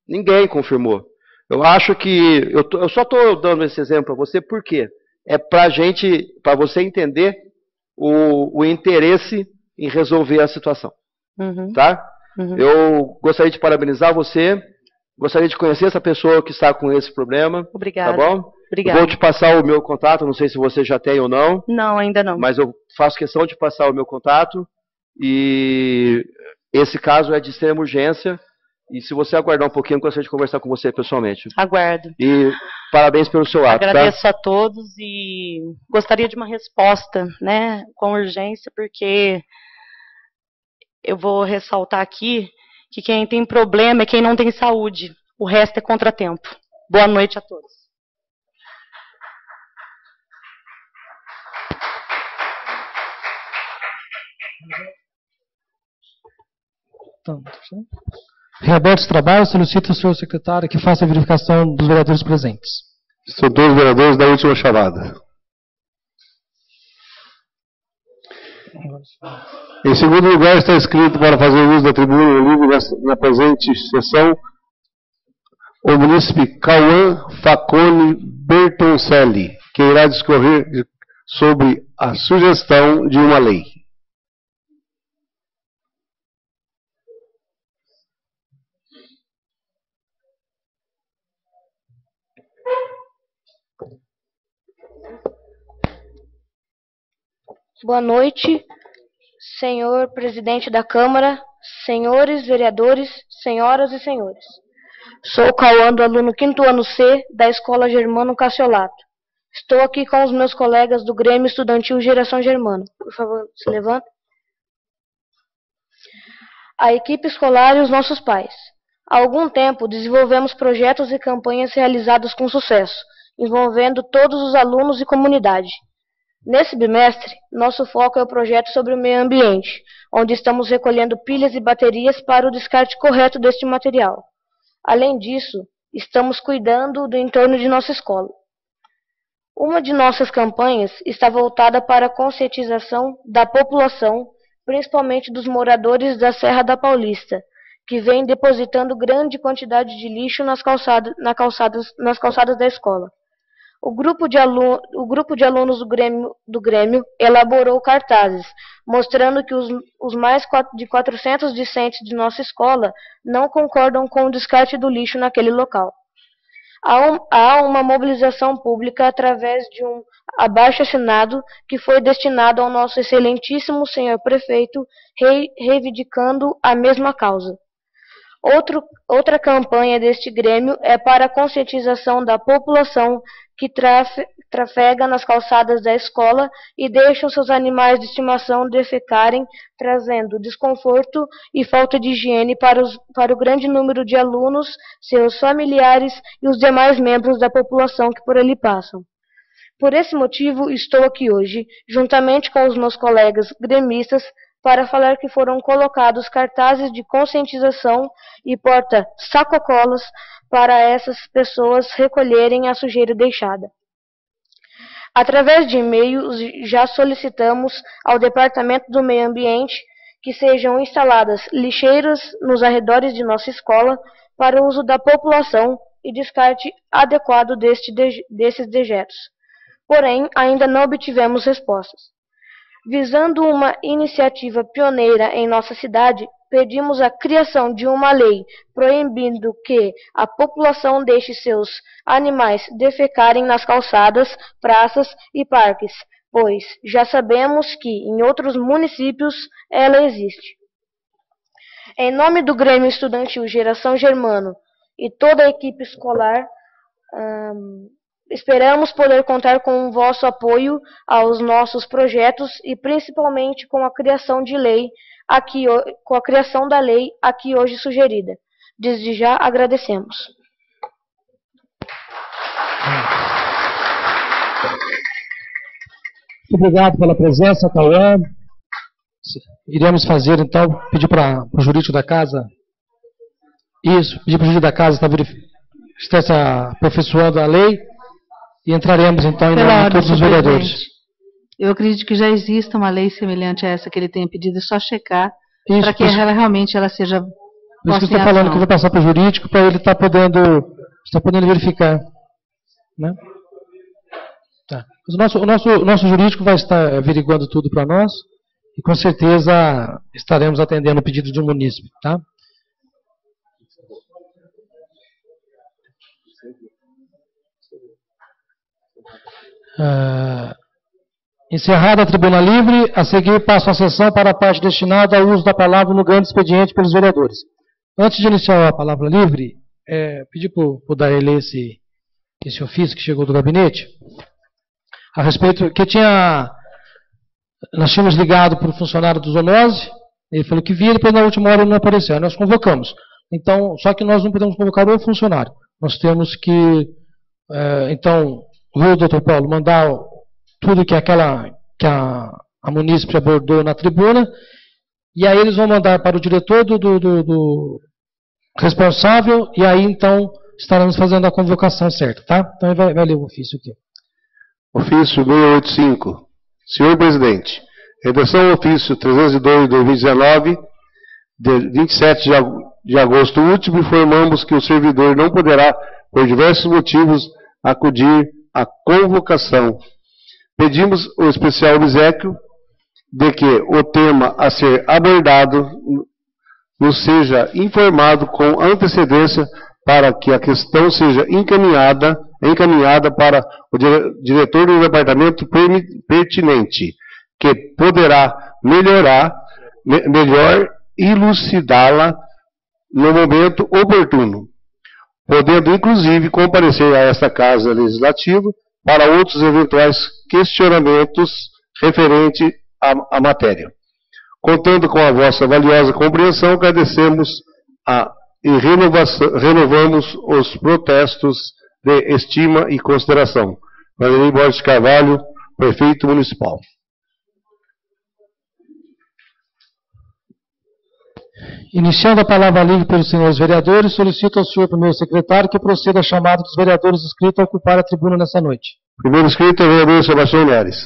Ninguém confirmou. Eu acho que... Eu só estou dando esse exemplo para você, por quê? É para você entender o interesse em resolver a situação. Uhum. Tá? Uhum. Eu gostaria de parabenizar você. Gostaria de conhecer essa pessoa que está com esse problema. Obrigada. Tá bom? Obrigada. Vou te passar o meu contato, não sei se você já tem ou não. Não, ainda não. Mas eu faço questão de passar o meu contato. E esse caso é de extrema urgência. E se você aguardar um pouquinho, eu gostaria de conversar com você pessoalmente. Aguardo. E parabéns pelo seu ato. Agradeço tá? a todos e gostaria de uma resposta, né, com urgência, porque eu vou ressaltar aqui que quem tem problema é quem não tem saúde. O resto é contratempo. Boa noite a todos. Reaberto os trabalhos, solicito ao senhor secretário que faça a verificação dos vereadores presentes. São todos vereadores da última chamada. Em segundo lugar, está inscrito para fazer uso da tribuna livre na presente sessão o munícipe Cauã Facone Bertoncelli, que irá discorrer sobre a sugestão de uma lei. Boa noite, senhor presidente da Câmara, senhores vereadores, senhoras e senhores. Sou Cauã, aluno 5º ano C da Escola Germano Cassiolato. Estou aqui com os meus colegas do Grêmio Estudantil Geração Germano. Por favor, se levanta. A equipe escolar e os nossos pais. Há algum tempo desenvolvemos projetos e campanhas realizados com sucesso, envolvendo todos os alunos e comunidade. Nesse bimestre, nosso foco é o projeto sobre o meio ambiente, onde estamos recolhendo pilhas e baterias para o descarte correto deste material. Além disso, estamos cuidando do entorno de nossa escola. Uma de nossas campanhas está voltada para a conscientização da população, principalmente dos moradores da Serra da Paulista, que vem depositando grande quantidade de lixo nas calçadas da escola. O grupo de alunos do Grêmio elaborou cartazes, mostrando que os mais de 400 discentes de nossa escola não concordam com o descarte do lixo naquele local. Há uma mobilização pública através de um abaixo-assinado que foi destinado ao nosso excelentíssimo senhor prefeito, reivindicando a mesma causa. Outra campanha deste Grêmio é para a conscientização da população que trafega nas calçadas da escola e deixam seus animais de estimação defecarem, trazendo desconforto e falta de higiene para o grande número de alunos, seus familiares e os demais membros da população que por ali passam. Por esse motivo, estou aqui hoje, juntamente com os meus colegas gremistas, para falar que foram colocados cartazes de conscientização e porta-sacocolas para essas pessoas recolherem a sujeira deixada. Através de e-mails, já solicitamos ao Departamento do Meio Ambiente que sejam instaladas lixeiras nos arredores de nossa escola para o uso da população e descarte adequado desses dejetos. Porém, ainda não obtivemos respostas. Visando uma iniciativa pioneira em nossa cidade, pedimos a criação de uma lei proibindo que a população deixe seus animais defecarem nas calçadas, praças e parques, pois já sabemos que em outros municípios ela existe. Em nome do Grêmio Estudantil Geração Germano e toda a equipe escolar, esperamos poder contar com o vosso apoio aos nossos projetos e principalmente com a criação da lei aqui hoje sugerida. Desde já agradecemos. Obrigado pela presença, Cauã. Iremos fazer, então, pedir para o jurídico da casa. Isso, pedir para o jurídico da casa estar aperfeiçoando a lei e entraremos, então, em nome de todos os vereadores. Eu acredito que já exista uma lei semelhante a essa que ele tenha pedido, é só checar para que realmente ela seja posta em ação. Por isso que eu estou falando que eu vou passar para o jurídico para ele estar podendo verificar. Né? Tá. O nosso jurídico vai estar averiguando tudo para nós e com certeza estaremos atendendo o pedido do munícipe. Tá? Encerrada a tribuna livre, a seguir passo a sessão para a parte destinada ao uso da palavra no grande expediente pelos vereadores. Antes de iniciar a palavra livre, pedi para o Daí ler esse ofício que chegou do gabinete, a respeito, que nós tínhamos ligado para o funcionário do Zoonose, ele falou que via, depois na última hora ele não apareceu, nós convocamos. Então, só que nós não podemos convocar o funcionário, nós temos que, então, o doutor Paulo mandar tudo que a munícipe abordou na tribuna, e aí eles vão mandar para o diretor do responsável, e aí então estaremos fazendo a convocação certa, tá? Então ele vai ler o ofício aqui. Ofício 685. Senhor Presidente, redação ofício 302 de 2019, de 27 de agosto último, informamos que o servidor não poderá, por diversos motivos, acudir à convocação. Pedimos o especial obséquio de que o tema a ser abordado nos seja informado com antecedência para que a questão seja encaminhada para o diretor do departamento pertinente, que poderá melhor elucidá-la no momento oportuno, podendo inclusive comparecer a esta Casa Legislativa para outros eventuais questionamentos referentes à matéria. Contando com a vossa valiosa compreensão, agradecemos e renovamos os protestos de estima e consideração. Vanderlei Borges Carvalho, Prefeito Municipal. Iniciando a palavra livre pelos senhores vereadores, solicito ao senhor primeiro secretário que proceda à chamada dos vereadores inscritos a ocupar a tribuna nessa noite. Primeiro inscrito é o vereador Sebastião Neres.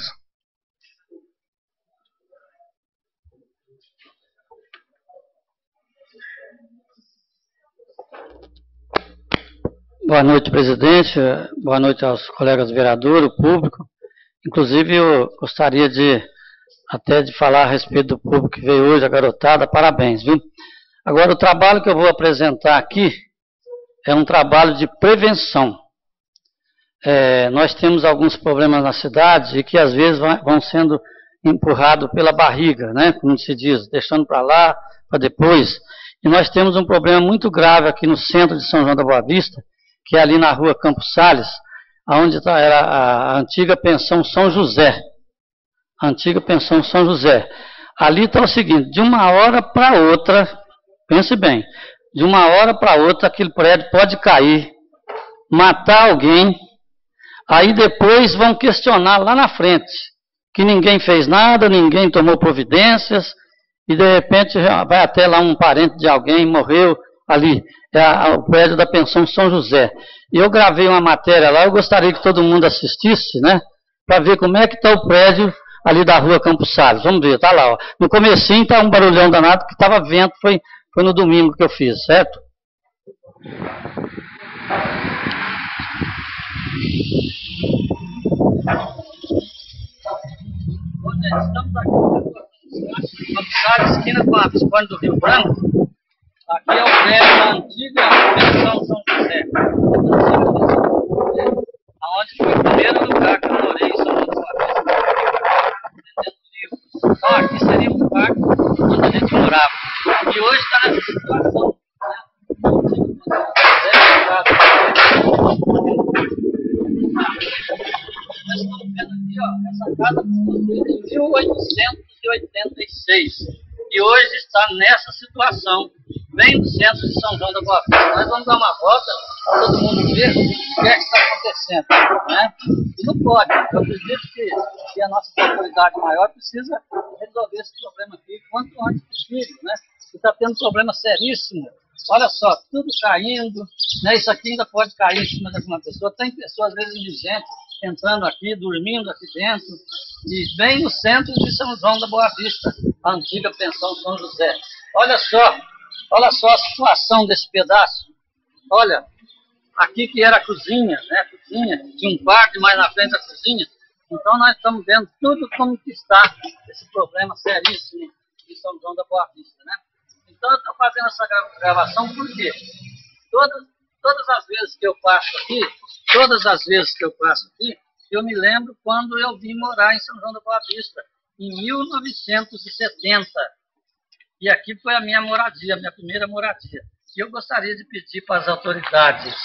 Boa noite, presidente. Boa noite aos colegas vereadores, o público. Inclusive, eu gostaria de falar a respeito do público que veio hoje, a garotada. Parabéns, viu? Agora, o trabalho que eu vou apresentar aqui é um trabalho de prevenção. Nós temos alguns problemas na cidade e que, às vezes, vão sendo empurrados pela barriga, né? Como se diz, deixando para lá, para depois. E nós temos um problema muito grave aqui no centro de São João da Boa Vista, que é ali na rua Campos Sales, onde era a antiga pensão São José. A antiga pensão São José. Ali está o seguinte, de uma hora para outra, pense bem, de uma hora para outra aquele prédio pode cair, matar alguém, aí depois vão questionar lá na frente, que ninguém fez nada, ninguém tomou providências, e de repente vai até lá um parente de alguém, morreu ali. O prédio da pensão São José. E eu gravei uma matéria lá, eu gostaria que todo mundo assistisse, né? para ver como é que está o prédio ali da rua Campos Salles. Vamos ver, tá lá, ó. No comecinho está um barulhão danado, que estava vento, foi no domingo que eu fiz, certo? Estamos aqui na Campos esquina com a Visconde do Rio Branco. Aqui é o prédio da antiga pensão São José. Onde foi o primeiro lugar que eu morei em São João da Boa Vista. Então aqui seria um quarto onde a gente morava. E hoje está nessa situação. Nós estamos vendo aqui, ó, essa casa foi construída em 1886 e hoje está nessa situação, bem no centro de São João da Boa Vista. Nós vamos dar uma volta para todo mundo ver o que é que está acontecendo, né? E não pode. Eu acredito que a nossa autoridade maior precisa resolver esse problema aqui quanto antes possível, né? E está tendo um problema seríssimo. Olha só, tudo caindo, né? Isso aqui ainda pode cair em cima de uma pessoa. Tem pessoas, às vezes, indigentes, entrando aqui, dormindo aqui dentro, e bem no centro de São João da Boa Vista, a antiga pensão São José. Olha só a situação desse pedaço. Olha, aqui que era a cozinha, né? A cozinha, tinha um quarto e mais na frente a cozinha. Então nós estamos vendo tudo como que está esse problema seríssimo de São João da Boa Vista, né? Então eu estou fazendo essa gravação porque todas as vezes que eu passo aqui, eu me lembro quando eu vim morar em São João da Boa Vista, em 1970. E aqui foi a minha moradia, a minha primeira moradia. E eu gostaria de pedir para as autoridades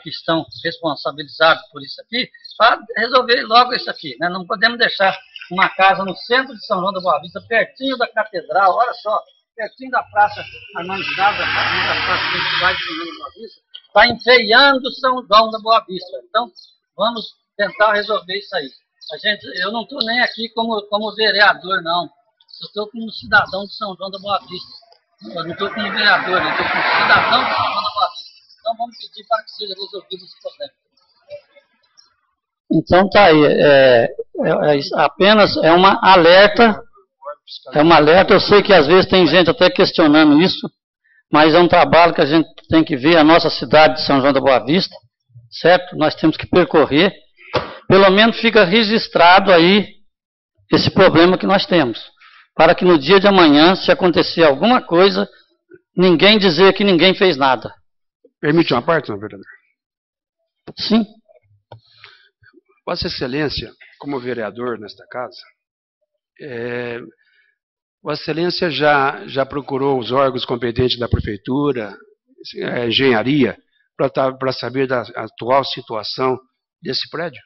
que estão responsabilizadas por isso aqui, para resolver logo isso aqui, né? Não podemos deixar uma casa no centro de São João da Boa Vista, pertinho da catedral, olha só, pertinho da praça Armando Gás, da praça principal de São João da Boa Vista, está enfeiando São João da Boa Vista. Então, vamos tentar resolver isso aí. Eu não estou nem aqui como vereador, não. Eu estou como cidadão de São João da Boa Vista. Eu não estou como vereador, eu estou como cidadão de São João da Boa Vista. Então, vamos pedir para que seja resolvido esse problema. Então, tá aí. Apenas é uma alerta. É uma alerta. Eu sei que às vezes tem gente até questionando isso, mas é um trabalho que a gente tem que ver a nossa cidade de São João da Boa Vista, certo? Nós temos que percorrer. Pelo menos fica registrado aí esse problema que nós temos, para que no dia de amanhã, se acontecer alguma coisa, ninguém dizer que ninguém fez nada. Permite uma parte, senhor vereador? Sim. Vossa Excelência, como vereador nesta casa, Vossa Excelência já procurou os órgãos competentes da Prefeitura, engenharia, para saber da atual situação desse prédio?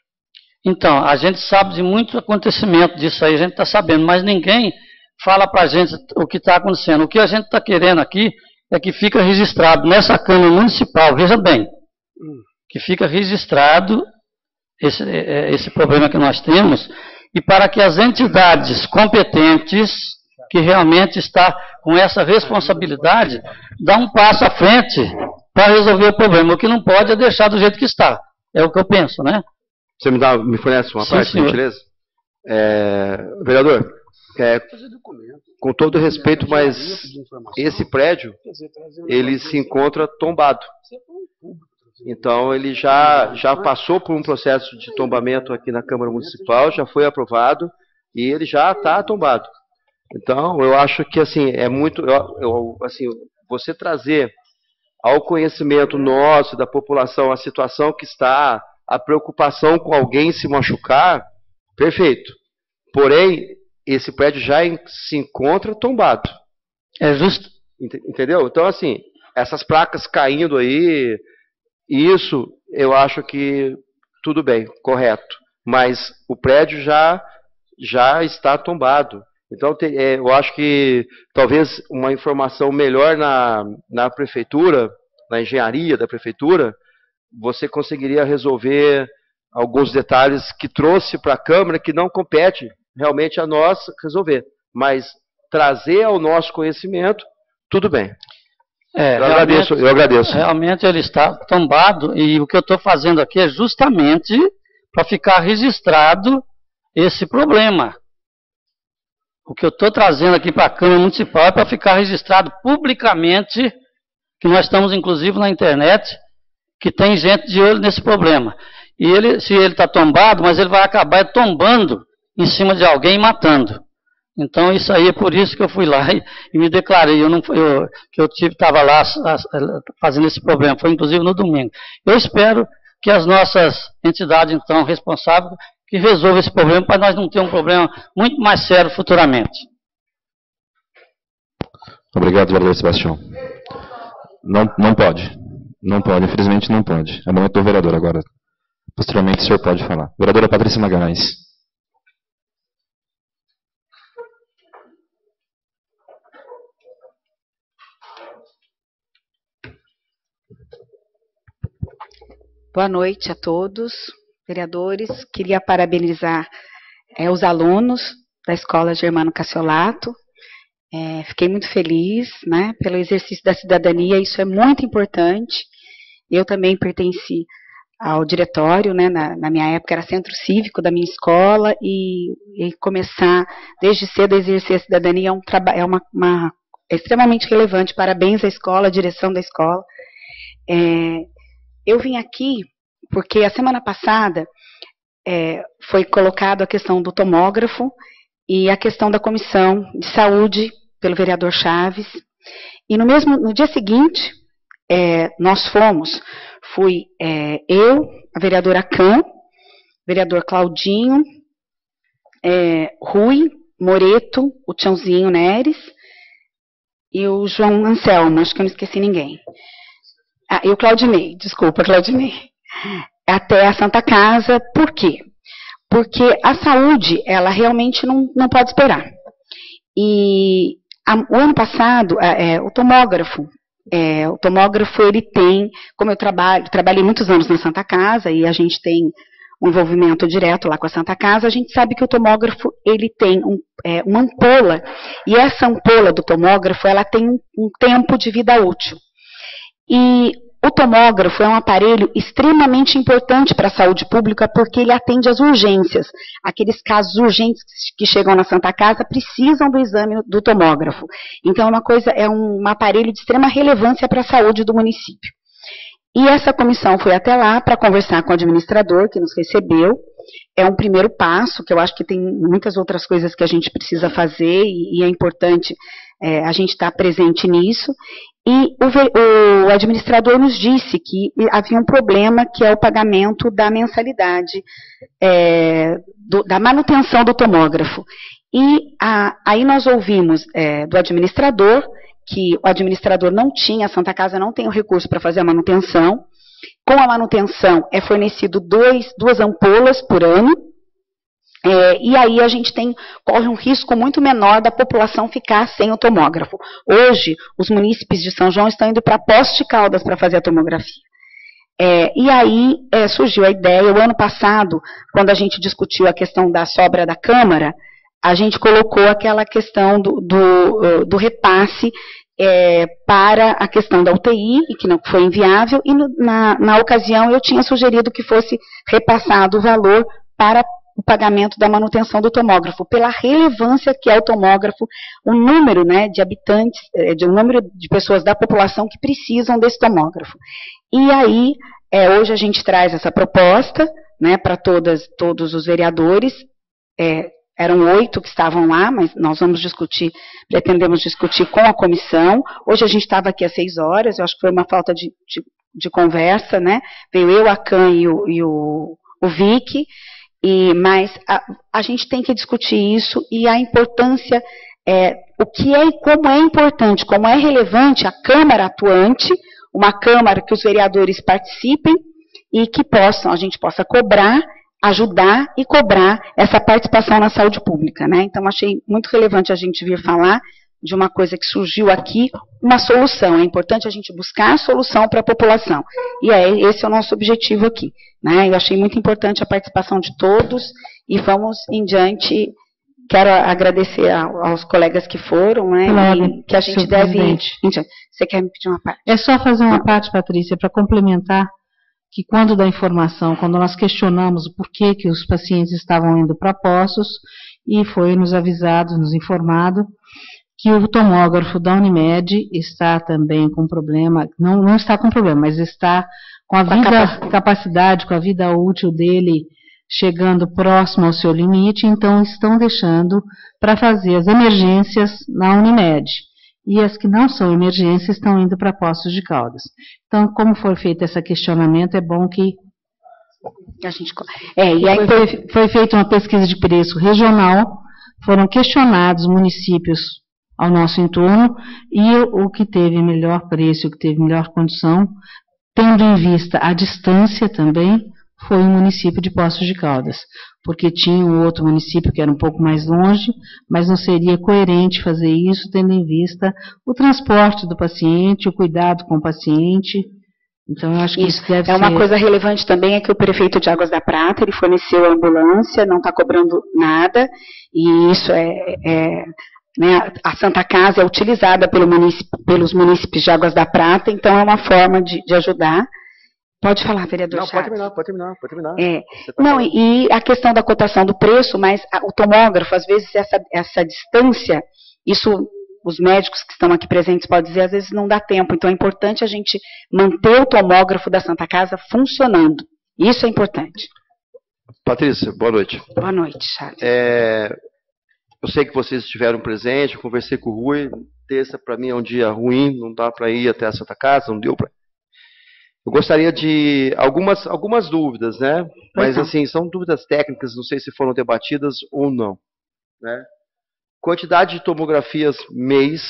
Então, a gente sabe de muito acontecimento disso aí, a gente está sabendo, mas ninguém fala para a gente o que está acontecendo. O que a gente está querendo aqui é que fica registrado nessa Câmara Municipal, veja bem, que fica registrado esse problema que nós temos, e para que as entidades competentes, que realmente está com essa responsabilidade, dá um passo à frente para resolver o problema. O que não pode é deixar do jeito que está. É o que eu penso, né? Você me fornece uma parte, por gentileza? Vereador, com todo respeito, mas esse prédio, ele se encontra tombado. Então, ele já passou por um processo de tombamento aqui na Câmara Municipal, já foi aprovado, e ele já está tombado. Então, eu acho que, assim, é muito... assim, você trazer ao conhecimento nosso, da população, a situação que está, a preocupação com alguém se machucar, perfeito. Porém, esse prédio já se encontra tombado. É justo. Entendeu? Então, assim, essas placas caindo aí, isso eu acho que tudo bem, correto. Mas o prédio já está tombado. Então, eu acho que talvez uma informação melhor na prefeitura, na engenharia da prefeitura, você conseguiria resolver alguns detalhes que trouxe para a Câmara que não compete realmente a nós resolver. Mas trazer ao nosso conhecimento, tudo bem. Eu agradeço. Realmente ele está tombado, e o que eu estou fazendo aqui é justamente para ficar registrado esse problema. O que eu estou trazendo aqui para a Câmara Municipal é para ficar registrado publicamente, que nós estamos inclusive na internet, que tem gente de olho nesse problema. E ele, se ele está tombado, mas ele vai acabar tombando em cima de alguém e matando. Então isso aí é por isso que eu fui lá e me declarei. Estava lá fazendo esse problema, foi inclusive no domingo. Eu espero que as nossas entidades, então, responsáveis, que resolvam esse problema, para nós não ter um problema muito mais sério futuramente. Obrigado, vereador Sebastião. Não pode. Não pode, infelizmente não pode. É momento do vereador agora. Posteriormente o senhor pode falar. Vereadora Patrícia Magalhães. Boa noite a todos, vereadores. Queria parabenizar os alunos da Escola Germano Cassiolato. Fiquei muito feliz, né, pelo exercício da cidadania, isso é muito importante. Eu também pertenci ao diretório, né, na minha época era centro cívico da minha escola, e começar desde cedo a exercer a cidadania é extremamente relevante. Parabéns à escola, à direção da escola. Eu vim aqui porque a semana passada foi colocado a questão do tomógrafo e a questão da comissão de saúde pelo vereador Chaves. E no dia seguinte, fui eu, a vereadora Cã, vereador Claudinho, Rui, Moreto, o Tiãozinho Neres e o João Anselmo, acho que eu não esqueci ninguém. E o Claudinei, desculpa, Claudinei. Até a Santa Casa. Por quê? Porque a saúde, ela realmente não pode esperar. E o ano passado, o tomógrafo, ele tem, como eu trabalhei muitos anos na Santa Casa, e a gente tem um envolvimento direto lá com a Santa Casa, a gente sabe que o tomógrafo, ele tem uma ampola, e essa ampola do tomógrafo, ela tem um tempo de vida útil. E o tomógrafo é um aparelho extremamente importante para a saúde pública, porque ele atende às urgências. Aqueles casos urgentes que chegam na Santa Casa precisam do exame do tomógrafo. Então é um aparelho de extrema relevância para a saúde do município. E essa comissão foi até lá para conversar com o administrador, que nos recebeu. É um primeiro passo, que eu acho que tem muitas outras coisas que a gente precisa fazer, e é importante a gente estar presente nisso. E o administrador nos disse que havia um problema, que é o pagamento da mensalidade, da manutenção do tomógrafo. E aí nós ouvimos do administrador, que o administrador não tinha, a Santa Casa não tem o recurso para fazer a manutenção. Com a manutenção é fornecido duas ampolas por ano, e aí a gente corre um risco muito menor da população ficar sem o tomógrafo. Hoje, os munícipes de São João estão indo para Poços de Caldas para fazer a tomografia. E aí surgiu a ideia, o ano passado, quando a gente discutiu a questão da sobra da Câmara, a gente colocou aquela questão do repasse para a questão da UTI, e que não foi inviável, e na ocasião eu tinha sugerido que fosse repassado o valor para o pagamento da manutenção do tomógrafo, pela relevância que é o tomógrafo, o número, né, de habitantes, o número de pessoas da população que precisam desse tomógrafo. E aí, hoje a gente traz essa proposta, né, para todos os vereadores. Eram 8 que estavam lá, mas nós pretendemos discutir com a comissão. Hoje a gente estava aqui às 6 horas, eu acho que foi uma falta de conversa, né? Veio eu, a Can e o Vic, mas a gente tem que discutir isso, e a importância, o que é e como é importante, como é relevante a Câmara atuante, uma Câmara que os vereadores participem e que a gente possa cobrar, ajudar e cobrar essa participação na saúde pública, né? Então, achei muito relevante a gente vir falar de uma coisa que surgiu aqui, uma solução. É importante a gente buscar a solução para a população. E esse é o nosso objetivo aqui, né? Eu achei muito importante a participação de todos, e vamos em diante. Quero agradecer aos colegas que foram, né? E que a gente deve... Você quer me pedir uma parte? É só fazer uma parte, Patrícia, para complementar. que quando dá informação, quando nós questionamos o porquê que os pacientes estavam indo para postos, e foi nos avisado, nos informado, que o tomógrafo da Unimed está também com problema, não está com problema, mas está com a capacidade, com a vida útil dele chegando próximo ao seu limite, então estão deixando para fazer as emergências na Unimed. E as que não são emergências estão indo para Poços de Caldas. Então, como foi feito esse questionamento, é bom que foi feita uma pesquisa de preço regional, foram questionados municípios ao nosso entorno, e o que teve melhor preço, o que teve melhor condição, tendo em vista a distância também, foi o município de Poços de Caldas, porque tinha um outro município que era um pouco mais longe, mas não seria coerente fazer isso, tendo em vista o transporte do paciente, o cuidado com o paciente. Então, eu acho que isso deve ser... Uma coisa relevante também é que o prefeito de Águas da Prata, ele forneceu a ambulância, não está cobrando nada, e isso né, a Santa Casa é utilizada pelos munícipes de Águas da Prata, então é uma forma de ajudar. Pode falar, vereador. Não, pode terminar. Não, e a questão da cotação do preço, mas o tomógrafo, às vezes essa distância, isso os médicos que estão aqui presentes podem dizer, às vezes não dá tempo, então é importante a gente manter o tomógrafo da Santa Casa funcionando. Isso é importante. Patrícia, boa noite. Boa noite, Charles. Eu sei que vocês estiveram presentes, eu conversei com o Rui, terça para mim é um dia ruim, não dá para ir até a Santa Casa, não deu para... Eu gostaria de algumas dúvidas, né? Mas assim, são dúvidas técnicas, não sei se foram debatidas ou não, né? Quantidade de tomografias mês?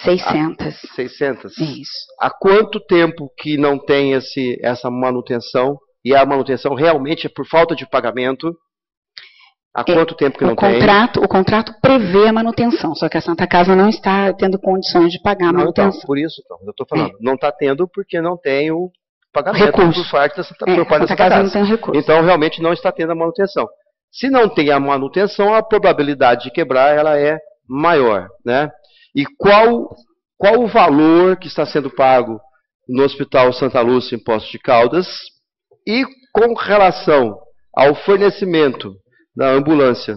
600. 600? Isso. Há quanto tempo que não tem essa manutenção? E a manutenção realmente é por falta de pagamento? Há quanto tempo que não tem? O contrato prevê a manutenção, só que a Santa Casa não está tendo condições de pagar a manutenção. Então, por isso, eu estou falando. Não está tendo porque não tem o pagamento por parte da Santa Casa. Não tem recurso. Então, realmente não está tendo a manutenção. Se não tem a manutenção, a probabilidade de quebrar ela é maior, né? E qual o valor que está sendo pago no Hospital Santa Lúcia, em Poços de Caldas? E com relação ao fornecimento da ambulância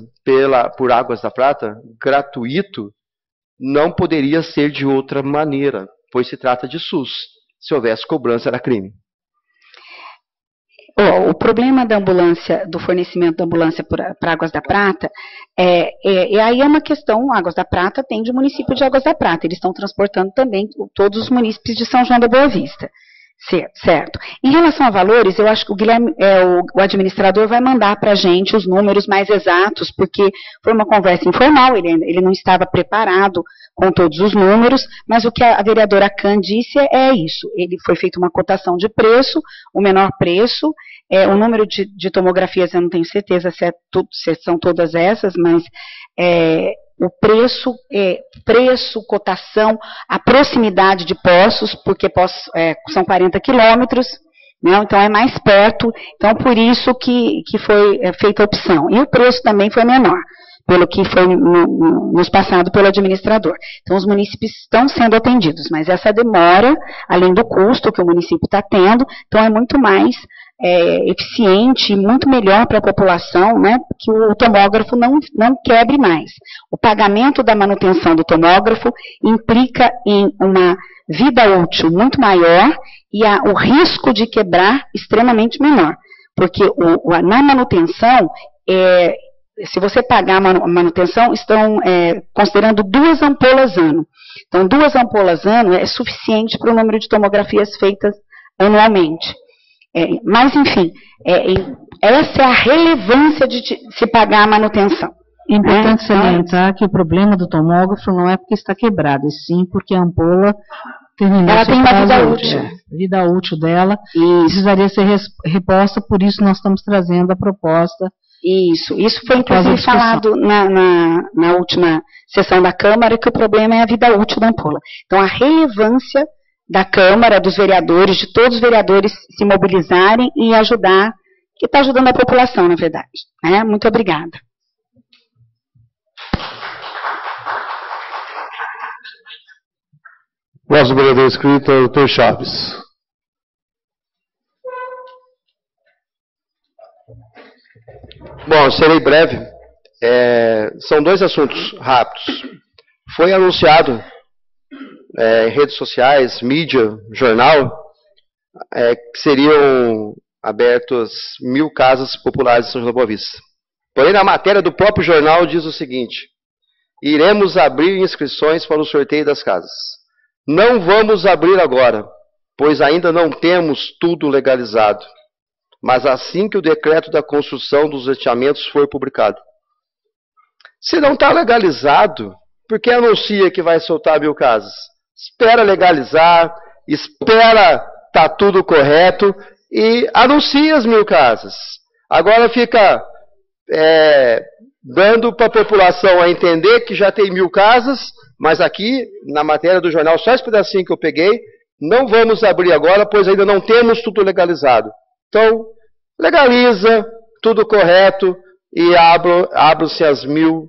por Águas da Prata, gratuito, não poderia ser de outra maneira, pois se trata de SUS. Se houvesse cobrança, era crime. O problema da ambulância, do fornecimento da ambulância para Águas da Prata, aí é uma questão, Águas da Prata atende o município de Águas da Prata, eles estão transportando também todos os munícipes de São João da Boa Vista. Certo. Em relação a valores, eu acho que o Guilherme, o administrador, vai mandar para a gente os números mais exatos, porque foi uma conversa informal, ele não estava preparado com todos os números, mas o que a vereadora Can disse é isso. Foi feita uma cotação de preço, o menor preço, o número de tomografias eu não tenho certeza se são todas essas, mas o preço, cotação, a proximidade de Poços, porque Poços são 40 quilômetros, né, então é mais perto, então por isso que foi feita a opção. E o preço também foi menor, pelo que foi nos passado pelo administrador. Então os munícipes estão sendo atendidos, mas essa demora, além do custo que o município está tendo, então é muito mais eficiente, muito melhor para a população, né, que o tomógrafo não quebre mais. O pagamento da manutenção do tomógrafo implica em uma vida útil muito maior e o risco de quebrar extremamente menor, porque na manutenção, se você pagar a manutenção, estão considerando 2 ampolas ano. Então, 2 ampolas ano é suficiente para o número de tomografias feitas anualmente. Mas, enfim, essa é a relevância de se pagar a manutenção. Importante salientar que o problema do tomógrafo não é porque está quebrado, e sim porque a ampola terminou ela tem uma vida útil. A vida útil dela precisaria ser reposta, por isso nós estamos trazendo a proposta. Isso foi inclusive falado na última sessão da Câmara, que o problema é a vida útil da ampola. Então, a relevância da Câmara, dos vereadores, de todos os vereadores se mobilizarem e ajudar, que está ajudando a população, na verdade. Muito obrigada. Próximo vereador inscrito é o Dr. Chaves. Bom, serei breve. São dois assuntos rápidos. Foi anunciado em redes sociais, mídia, jornal, que seriam abertas 1.000 casas populares em São João da Boa Vista. Porém, na matéria do próprio jornal diz o seguinte: iremos abrir inscrições para o sorteio das casas. Não vamos abrir agora, pois ainda não temos tudo legalizado. Mas assim que o decreto da construção dos loteamentos for publicado. Se não está legalizado, por que anuncia que vai soltar 1.000 casas? Espera legalizar, espera estar tudo correto e anuncia as 1.000 casas. Agora fica dando para a população a entender que já tem 1.000 casas, mas aqui, na matéria do jornal, só esse pedacinho que eu peguei, não vamos abrir agora, pois ainda não temos tudo legalizado. Então, legaliza, tudo correto, e abram-se as 1.000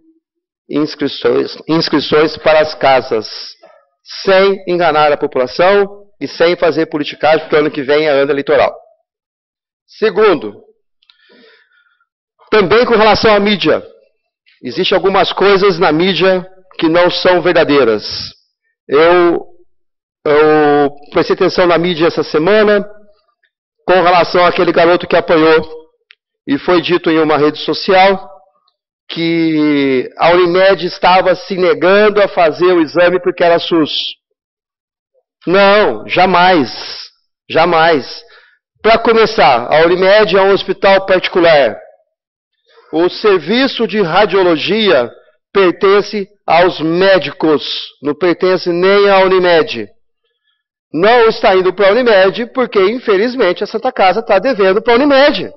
inscrições para as casas, sem enganar a população e sem fazer politicagem, porque o ano que vem é ano eleitoral. Segundo, também com relação à mídia, existem algumas coisas na mídia que não são verdadeiras. Eu prestei atenção na mídia essa semana com relação àquele garoto que apanhou e foi dito em uma rede social que a Unimed estava se negando a fazer o exame porque era SUS. Não, jamais, jamais. Para começar, a Unimed é um hospital particular. O serviço de radiologia pertence aos médicos, não pertence nem à Unimed. Não está indo para a Unimed porque, infelizmente, a Santa Casa está devendo para a Unimed.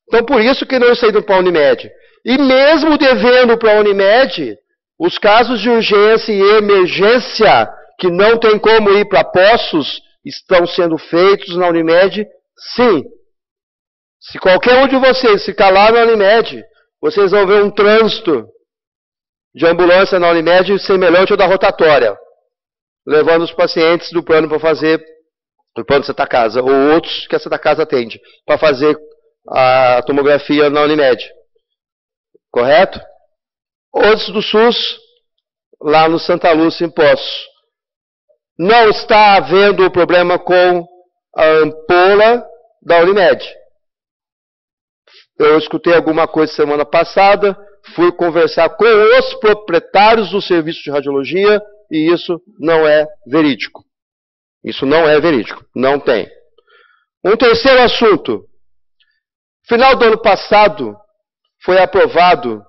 Então, por isso que não está indo para a Unimed. E mesmo devendo para a Unimed, os casos de urgência e emergência, que não tem como ir para Poços, estão sendo feitos na Unimed, sim. Se qualquer um de vocês ficar lá na Unimed, vocês vão ver um trânsito de ambulância na Unimed semelhante ao da rotatória, levando os pacientes do plano para fazer, do plano de Santa Casa, ou outros que a Santa Casa atende, para fazer a tomografia na Unimed. Correto? Outros do SUS, lá no Santa Lúcia, em Poços. Não está havendo problema com a ampola da Unimed. Eu escutei alguma coisa semana passada, fui conversar com os proprietários do serviço de radiologia e isso não é verídico. Isso não é verídico. Não tem. Um terceiro assunto. Final do ano passado, foi aprovado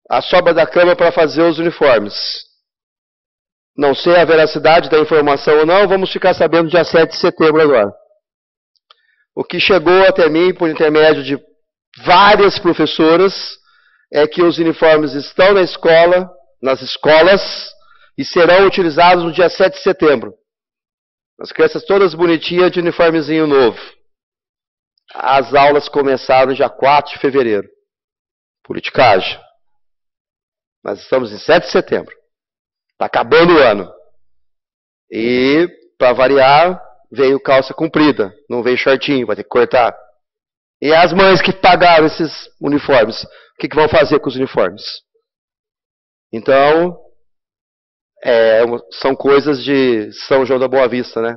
a sobra da Câmara para fazer os uniformes. Não sei a veracidade da informação ou não, vamos ficar sabendo dia 7 de setembro agora. O que chegou até mim, por intermédio de várias professoras, é que os uniformes estão na escola, nas escolas, e serão utilizados no dia 7 de setembro. As crianças todas bonitinhas de uniformezinho novo. As aulas começaram dia 4 de fevereiro. Politicagem. Nós estamos em 7 de setembro. Está acabando o ano. E, para variar, veio calça comprida. Não veio shortinho, vai ter que cortar. E as mães que pagaram esses uniformes, o que vão fazer com os uniformes? Então, são coisas de São João da Boa Vista, né?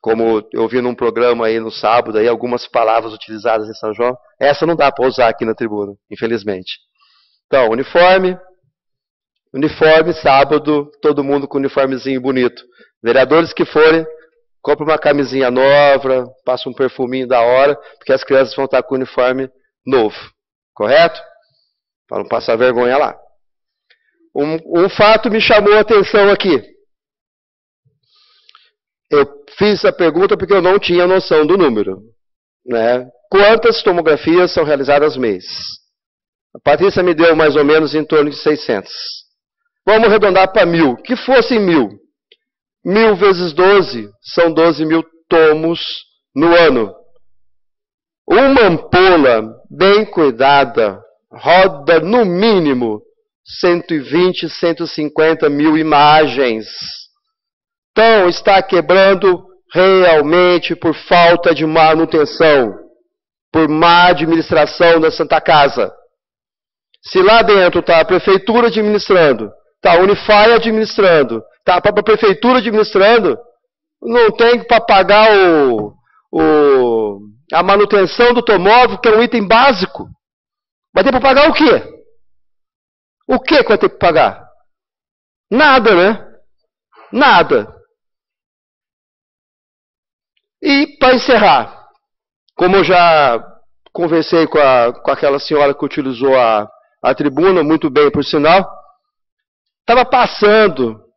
Como eu vi num programa aí no sábado, aí, algumas palavras utilizadas em São João, essa não dá para usar aqui na tribuna, infelizmente. Então, uniforme, sábado, todo mundo com uniformezinho bonito. Vereadores que forem, compre uma camisinha nova, passa um perfuminho da hora, porque as crianças vão estar com o uniforme novo. Correto? Para não passar vergonha lá. Um fato me chamou a atenção aqui. Eu fiz a pergunta porque eu não tinha noção do número. Né? Quantas tomografias são realizadas mês? A Patrícia me deu mais ou menos em torno de 600. Vamos arredondar para 1.000. Que fosse 1.000. 1.000 vezes 12 são 12.000 tomos no ano. Uma ampola bem cuidada roda no mínimo 120, 150 mil imagens. Então está quebrando realmente por falta de manutenção. por má administração da Santa Casa. Se lá dentro está a prefeitura administrando, está a Unify administrando, está a própria prefeitura administrando, não tem para pagar a manutenção do automóvel, que é um item básico. Vai ter para pagar o quê? O que vai ter que pagar? Nada, né? Nada. E, para encerrar, como eu já conversei com aquela senhora que utilizou a tribuna, muito bem, por sinal, estava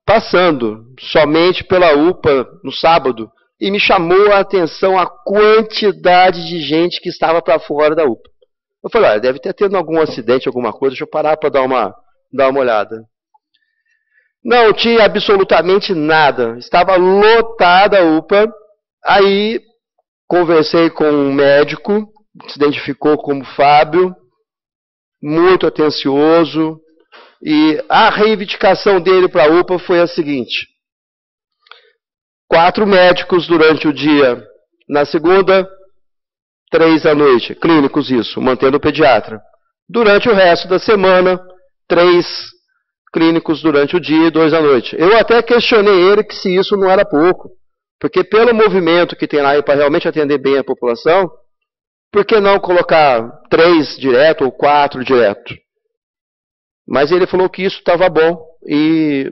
passando somente pela UPA no sábado, e me chamou a atenção a quantidade de gente que estava para fora da UPA. Eu falei, olha, deve ter tido algum acidente, alguma coisa, deixa eu parar para dar uma olhada. Não tinha absolutamente nada, estava lotada a UPA. Aí conversei com um médico, que se identificou como Fábio, muito atencioso, e a reivindicação dele para a UPA foi a seguinte: 4 médicos durante o dia, na segunda, 3 à noite, clínicos isso, mantendo o pediatra. Durante o resto da semana, 3 clínicos durante o dia e 2 à noite. Eu até questionei ele que se isso não era pouco, porque pelo movimento que tem lá para realmente atender bem a população, por que não colocar 3 direto ou 4 direto? Mas ele falou que isso estava bom e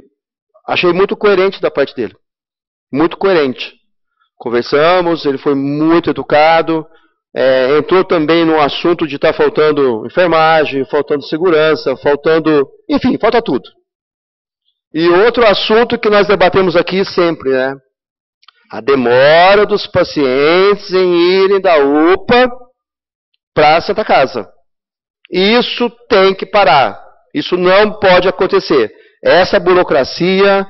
achei muito coerente da parte dele. Muito coerente. Conversamos, ele foi muito educado, entrou também no assunto de estar faltando enfermagem, faltando segurança, faltando... Enfim, falta tudo. E outro assunto que nós debatemos aqui sempre, né? A demora dos pacientes em irem da UPA para a Santa Casa. Isso tem que parar. Isso não pode acontecer. Essa burocracia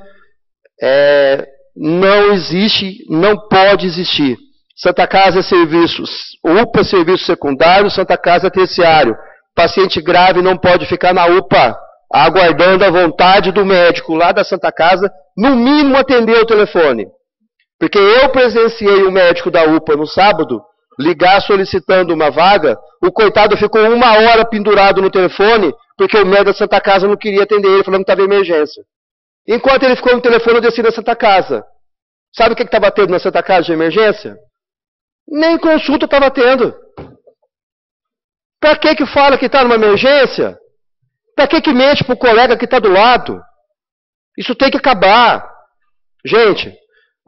não existe, não pode existir. Santa Casa é serviços, UPA é serviço secundário, Santa Casa é terciário. Paciente grave não pode ficar na UPA, aguardando a vontade do médico lá da Santa Casa, no mínimo atender o telefone. Porque eu presenciei o médico da UPA no sábado ligar solicitando uma vaga, o coitado ficou 1 hora pendurado no telefone, porque o médico da Santa Casa não queria atender ele, falando que estava em emergência. Enquanto ele ficou no telefone, eu desci da Santa Casa. Sabe o que estava tendo na Santa Casa de emergência? Nem consulta estava tendo. Para que fala que está numa emergência? Para que mente para o colega que está do lado? Isso tem que acabar. Gente,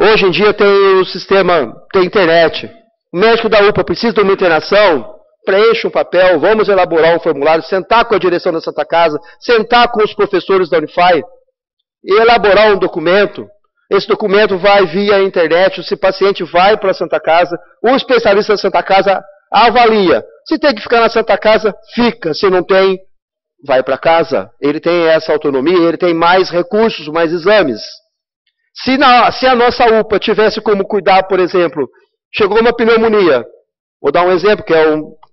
hoje em dia tem o sistema, tem internet. O médico da UPA precisa de uma internação, preenche um papel, vamos elaborar um formulário, sentar com a direção da Santa Casa, sentar com os professores da Unify e elaborar um documento. Esse documento vai via internet, se o paciente vai para a Santa Casa, o especialista da Santa Casa avalia. Se tem que ficar na Santa Casa, fica. Se não tem, vai para casa. Ele tem essa autonomia, ele tem mais recursos, mais exames. Se a nossa UPA tivesse como cuidar, por exemplo, chegou uma pneumonia, vou dar um exemplo que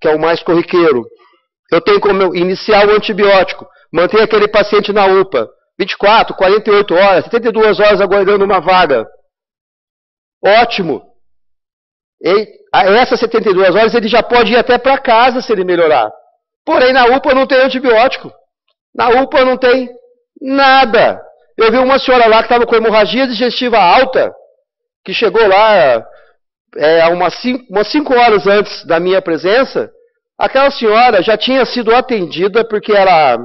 é o mais corriqueiro. Eu tenho como iniciar o antibiótico, manter aquele paciente na UPA, 24, 48 horas, 72 horas aguardando uma vaga. Ótimo. Essas 72 horas ele já pode ir até para casa se ele melhorar. Porém, na UPA não tem antibiótico. Na UPA não tem nada. Eu vi uma senhora lá que estava com hemorragia digestiva alta, que chegou lá umas 5 horas antes da minha presença. Aquela senhora já tinha sido atendida porque era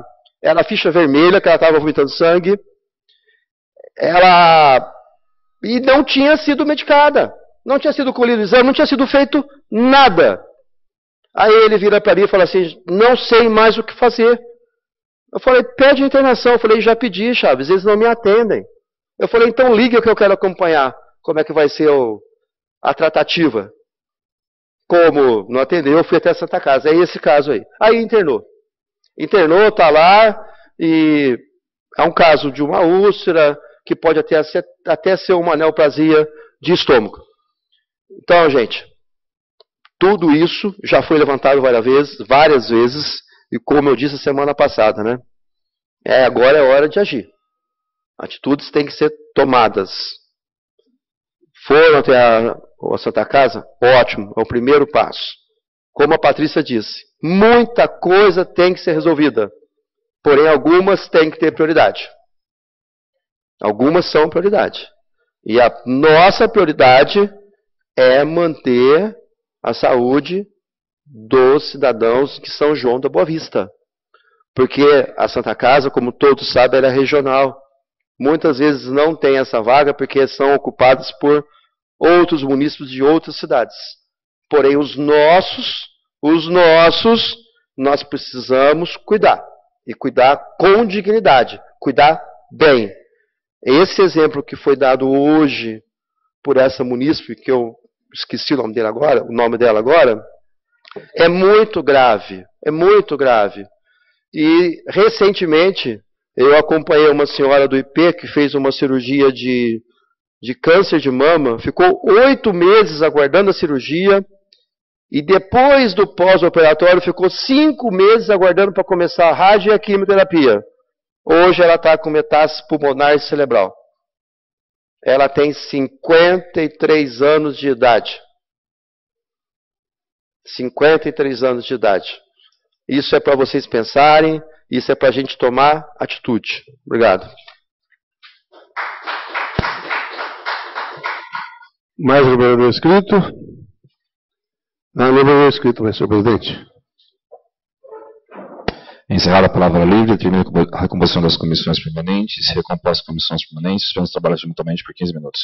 ficha vermelha, que ela estava vomitando sangue. E não tinha sido medicada. Não tinha sido colhido o exame, não tinha sido feito nada. Aí ele vira para mim e fala assim, não sei mais o que fazer. Eu falei, pede internação. Eu falei, já pedi, Chaves, eles não me atendem. Eu falei, então liga que eu quero acompanhar como é que vai ser a tratativa. Como não atendeu, eu fui até a Santa Casa. É esse caso aí. Aí internou. Internou, está lá, e é um caso de uma úlcera, que pode até ser uma neoplasia de estômago. Então, gente, tudo isso já foi levantado várias vezes, e como eu disse semana passada, né? Agora é hora de agir. Atitudes têm que ser tomadas. Foram até a Santa Casa? Ótimo, é o primeiro passo. como a Patrícia disse, muita coisa tem que ser resolvida. Porém, algumas têm que ter prioridade. Algumas são prioridade. E a nossa prioridade é manter a saúde dos cidadãos de São João da Boa Vista. Porque a Santa Casa, como todos sabem, ela é regional. Muitas vezes não tem essa vaga porque são ocupadas por outros munícipes de outras cidades. Porém, os nossos, nós precisamos cuidar. E cuidar com dignidade. Cuidar bem. Esse exemplo que foi dado hoje por essa munícipe, que eu esqueci o nome dela agora, é muito grave. É muito grave. E, recentemente, eu acompanhei uma senhora do IP que fez uma cirurgia de câncer de mama, ficou 8 meses aguardando a cirurgia, e depois do pós-operatório ficou 5 meses aguardando para começar a rádio e a quimioterapia. Hoje ela está com metástase pulmonar cerebral. Ela tem 53 anos de idade. 53 anos de idade. Isso é para vocês pensarem, isso é para a gente tomar atitude. Obrigado. Mais um vereador inscrito? Não, vereador inscrito, mas, senhor presidente. Encerrada a palavra livre, termina a recomposição das comissões permanentes, recomposta as comissões permanentes, vamos trabalhar simultaneamente por 15 minutos.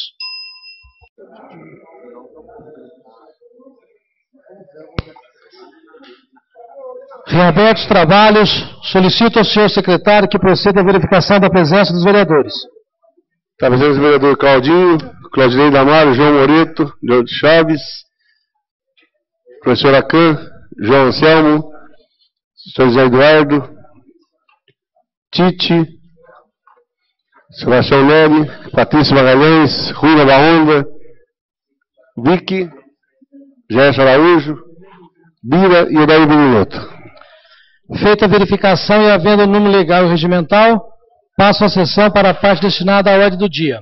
Reabertos os trabalhos, solicito ao senhor secretário que proceda à verificação da presença dos vereadores. Está presente o vereador Claudinho, Claudinei Damaro, João Moreto, Leandro Chaves, professor Acan, João Anselmo, senhor José Eduardo, Tite, Sebastião Neri, Patrícia Magalhães, Rui da Onda, Vicky, Gerson Araújo, Bira e Odair Beninoto. Feita a verificação e havendo o número legal e regimental, passo a sessão para a parte destinada à ordem do dia.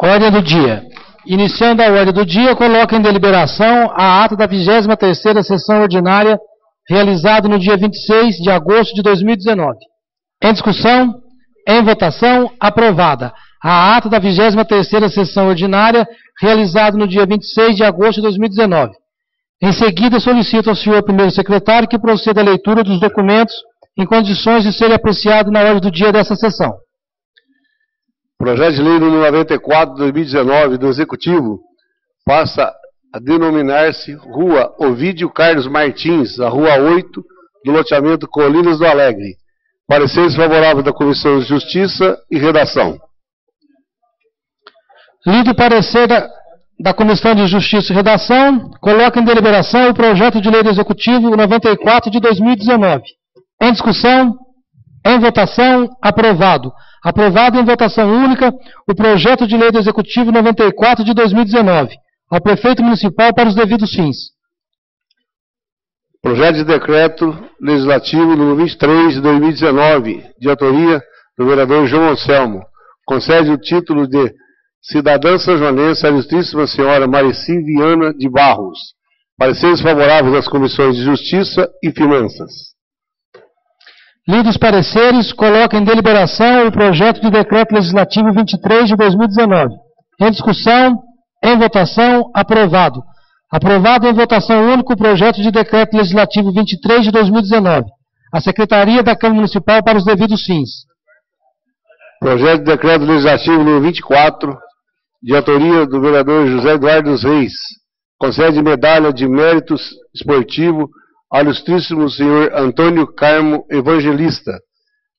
Ordem do dia. Iniciando a ordem do dia, coloco em deliberação a ata da 23ª sessão ordinária, realizada no dia 26 de agosto de 2019. Em discussão, em votação, aprovada. A ata da 23ª sessão ordinária, realizada no dia 26 de agosto de 2019. Em seguida, solicito ao senhor primeiro secretário que proceda à leitura dos documentos em condições de serem apreciados na ordem do dia dessa sessão. Projeto de lei número 94 de 2019 do Executivo passa a denominar-se Rua Ovídio Carlos Martins, a Rua 8 do loteamento Colinas do Alegre. Pareceres favoráveis da Comissão de Justiça e Redação. Lido o parecer da Comissão de Justiça e Redação, coloca em deliberação o projeto de lei do Executivo 94 de 2019. Em discussão, em votação, aprovado. Aprovado em votação única o projeto de lei do Executivo 94 de 2019, ao Prefeito Municipal para os devidos fins. Projeto de Decreto Legislativo número 23 de 2019, de autoria do vereador João Anselmo, concede o título de Cidadã Sanjoanense à Ilustríssima Senhora Marici Viana de Barros. Pareceres favoráveis das Comissões de Justiça e Finanças. Lidos os pareceres, coloca em deliberação o projeto de Decreto Legislativo 23 de 2019. Em discussão, em votação, aprovado. Aprovado em votação única o projeto de Decreto Legislativo 23 de 2019. A Secretaria da Câmara Municipal para os devidos fins. Projeto de Decreto Legislativo número 24, de autoria do vereador José Eduardo dos Reis, concede medalha de mérito esportivo ao ilustríssimo senhor Antônio Carmo Evangelista.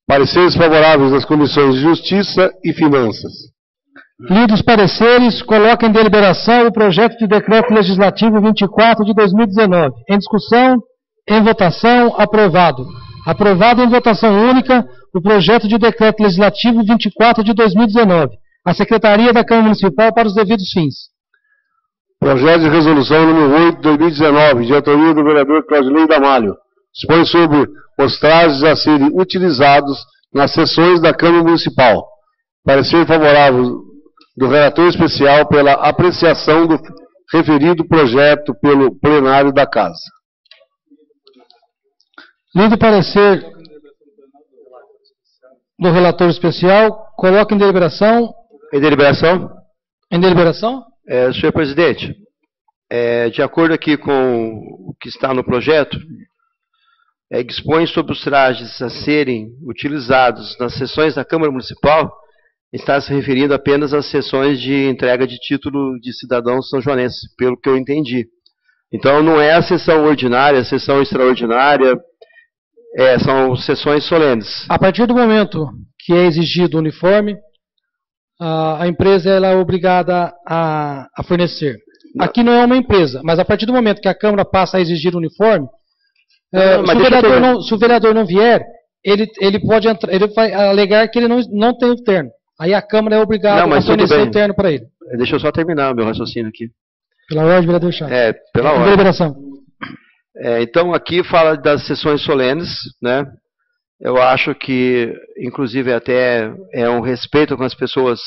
Pareceres favoráveis das Comissões de Justiça e Finanças. Lidos os pareceres, coloca em deliberação o projeto de Decreto Legislativo 24 de 2019. Em discussão, em votação, aprovado. Aprovado em votação única o projeto de Decreto Legislativo 24 de 2019. A Secretaria da Câmara Municipal para os devidos fins. Projeto de Resolução número 8 de 2019, de autoria do vereador Claudinei Damalho, dispõe sobre os trajes a serem utilizados nas sessões da Câmara Municipal. Parecer favorável do relator especial pela apreciação do referido projeto pelo plenário da Casa. Lido o parecer do relator especial, coloca em deliberação. Em deliberação? Em deliberação? Senhor presidente, de acordo aqui com o que está no projeto, dispõe sobre os trajes a serem utilizados nas sessões da Câmara Municipal, está se referindo apenas às sessões de entrega de título de cidadão são-joanense, pelo que eu entendi. Então não é a sessão ordinária, a sessão extraordinária, são sessões solenes. A partir do momento que é exigido o uniforme, a empresa ela é obrigada a fornecer. Aqui não é uma empresa, mas a partir do momento que a Câmara passa a exigir o uniforme, se o vereador não vier, ele pode entrar, ele vai alegar que ele não tem o terno. Aí a Câmara é obrigada a fornecer o terno para ele. Deixa eu só terminar o meu raciocínio aqui. Pela ordem, vereador Chaves. Pela ordem. Deliberação. Então aqui fala das sessões solenes, né? Eu acho que, inclusive, até é um respeito com as pessoas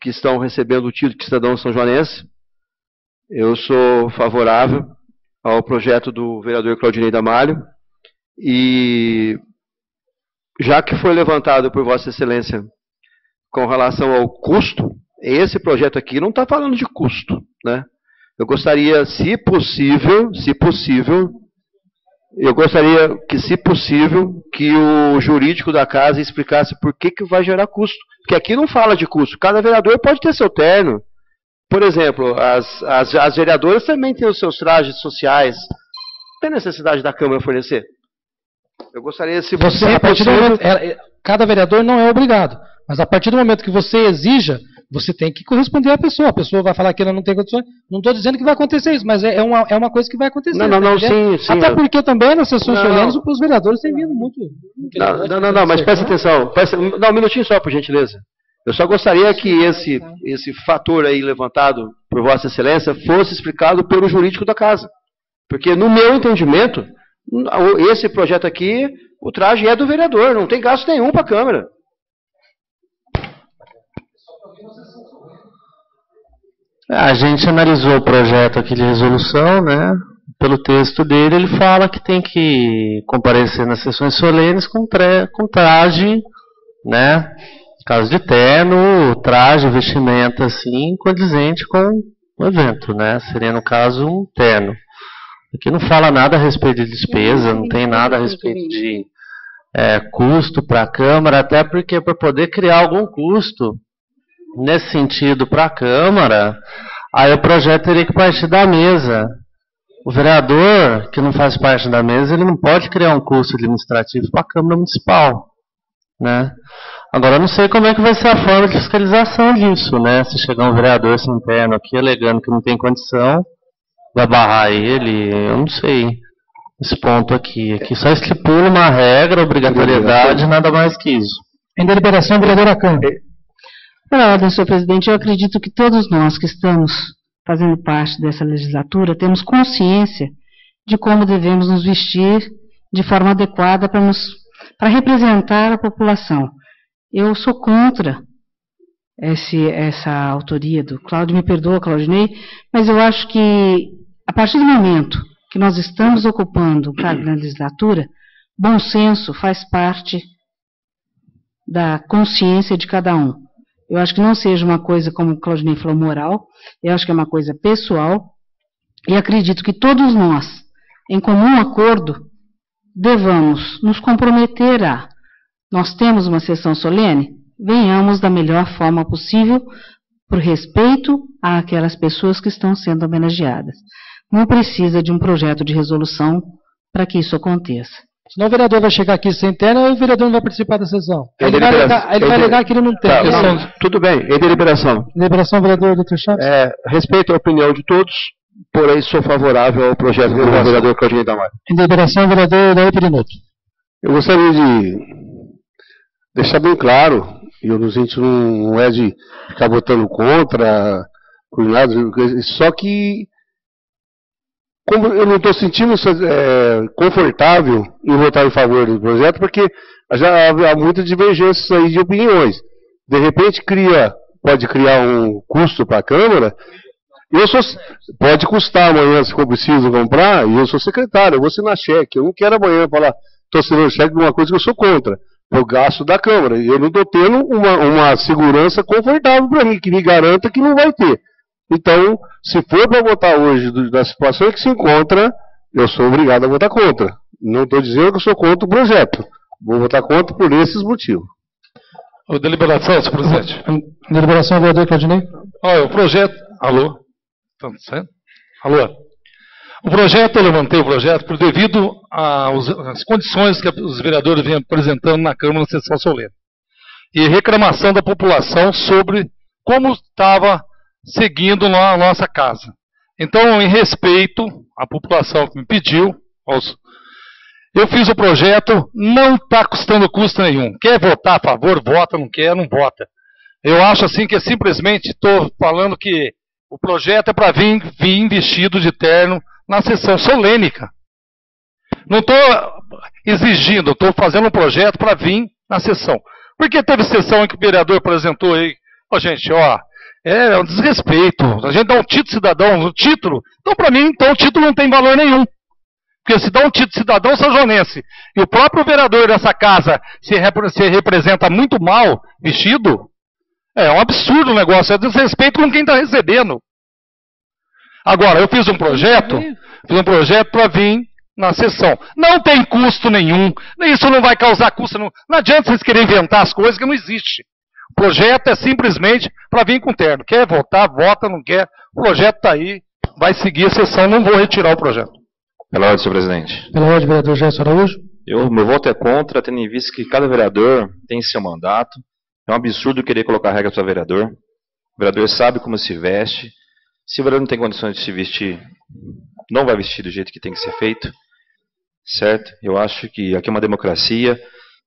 que estão recebendo o título de cidadão são-joanense. Eu sou favorável ao projeto do vereador Claudinei Damalho, e já que foi levantado por Vossa Excelência com relação ao custo, esse projeto aqui não está falando de custo, né? Eu gostaria, se possível, que o jurídico da casa explicasse por que vai gerar custo. Porque aqui não fala de custo. Cada vereador pode ter seu terno. Por exemplo, as vereadoras também têm os seus trajes sociais. Não tem necessidade da Câmara fornecer. Eu gostaria, se você... Cada vereador não é obrigado. Mas a partir do momento que você exija, você tem que corresponder à pessoa. A pessoa vai falar que ela não tem condições. Não estou dizendo que vai acontecer isso, mas é uma coisa que vai acontecer. Sim. Até porque também nas sessões solenes os vereadores têm vindo muito... Não, mas presta atenção. Um minutinho só, por gentileza. Eu só gostaria que esse fator aí levantado por Vossa Excelência fosse explicado pelo jurídico da casa. Porque, no meu entendimento, esse projeto aqui, o traje é do vereador, não tem gasto nenhum para a Câmara. A gente analisou o projeto aqui de resolução, né? Pelo texto dele, ele fala que tem que comparecer nas sessões solenes com traje, né? Caso de terno, traje, vestimenta, assim, condizente com o evento, né? Seria, no caso, um terno. Aqui não fala nada a respeito de despesa, não tem nada a respeito de custo para a Câmara, até porque para poder criar algum custo nesse sentido para a Câmara, aí o projeto teria que partir da mesa. O vereador, que não faz parte da mesa, ele não pode criar um custo administrativo para a Câmara Municipal, né? Agora, eu não sei como é que vai ser a forma de fiscalização disso, né? Se chegar um vereador sem terno aqui, alegando que não tem condição, vai barrar ele, eu não sei. Esse ponto aqui só estipula uma regra, obrigatoriedade, nada mais que isso. Em deliberação, vereadora Câmara. Pela ordem, senhor presidente, eu acredito que todos nós que estamos fazendo parte dessa legislatura temos consciência de como devemos nos vestir de forma adequada para representar a população. Eu sou contra essa autoria do Cláudio, me perdoa, Claudinei, mas eu acho que a partir do momento que nós estamos ocupando o cargo na legislatura, bom senso faz parte da consciência de cada um. Eu acho que não seja uma coisa, como o Claudinei falou, moral, eu acho que é uma coisa pessoal, e acredito que todos nós, em comum acordo, devamos nos comprometer nós temos uma sessão solene, venhamos da melhor forma possível, por respeito àquelas pessoas que estão sendo homenageadas. Não precisa de um projeto de resolução para que isso aconteça. Senão o vereador vai chegar aqui sem terno e o vereador não vai participar da sessão. Ele vai alegar que ele não tem. Tudo bem, em deliberação. Deliberação, vereador Dr. Chaves? Respeito a opinião de todos, porém sou favorável ao projeto do vereador Claudinei Damalho. Em deliberação, vereador Daí Perinoto. Eu gostaria de deixar bem claro, e a gente não é de ficar votando contra, por nada, só que como eu não estou sentindo confortável em votar em favor do projeto, porque já há muita divergência aí de opiniões. De repente pode criar um custo para a Câmara, Pode custar amanhã, se for preciso comprar, e eu sou secretário, eu vou assinar cheque. Eu não quero amanhã falar, estou assinando cheque de uma coisa que eu sou contra. Eu gasto da Câmara. E eu não estou tendo uma segurança confortável para mim, que me garanta que não vai ter. Então, se for para votar hoje da situação em que se encontra, eu sou obrigado a votar contra. Não estou dizendo que eu sou contra o projeto. Vou votar contra por esses motivos. Deliberação, senhor presidente. Deliberação, vereador Claudinei. Olha, o projeto... Alô? Estão saindo? Alô? O projeto, eu levantei o projeto por devido às condições que os vereadores vêm apresentando na Câmara na sessão solene. E reclamação da população sobre como estava seguindo a nossa casa. Então, em respeito à população que me pediu, eu fiz o projeto, não está custando custo nenhum. Quer votar a favor, vota, não quer, não vota. Eu acho assim que simplesmente estou falando que o projeto é para vir vestido de terno na sessão solene. Não estou exigindo, estou fazendo um projeto para vir na sessão. Porque teve sessão em que o vereador apresentou aí, gente, é um desrespeito. A gente dá um título cidadão, um título. Então, para mim, o título não tem valor nenhum. Porque se dá um título cidadão sajonense e o próprio vereador dessa casa se representa muito mal vestido, é um absurdo o negócio, é desrespeito com quem está recebendo. Agora, eu fiz um projeto para vir na sessão. Não tem custo nenhum, isso não vai causar custo nenhum. Não adianta vocês querem inventar as coisas que não existem. O projeto é simplesmente para vir com terno. Quer votar, vota, não quer. O projeto está aí, vai seguir a sessão, não vou retirar o projeto. Pela ordem, senhor presidente. Pela ordem, vereador Gerson Araújo. Meu voto é contra, tendo em vista que cada vereador tem seu mandato. É um absurdo querer colocar regras para vereador. O vereador sabe como se veste. Se o vereador não tem condições de se vestir, não vai vestir do jeito que tem que ser feito. Certo? Eu acho que aqui é uma democracia,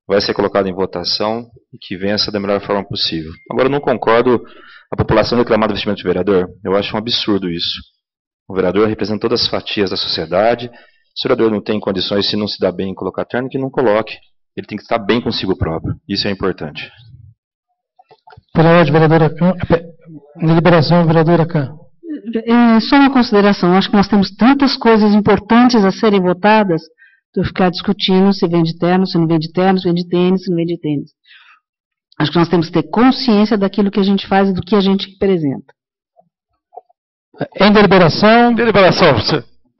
vai ser colocado em votação e que vença da melhor forma possível. Agora, eu não concordo a população reclamar do vestimento de vereador. Eu acho um absurdo isso. O vereador representa todas as fatias da sociedade. Se o vereador não tem condições, se não se dá bem em colocar terno, que não coloque. Ele tem que estar bem consigo próprio. Isso é importante. Pela ordem, vereadora Kahn. Deliberação, vereadora Kahn. Só uma consideração. Acho que nós temos tantas coisas importantes a serem votadas do ficar discutindo se vende terno, se não vende terno, se vende tênis, se não vende tênis. Acho que nós temos que ter consciência daquilo que a gente faz e do que a gente representa. Em deliberação. Deliberação,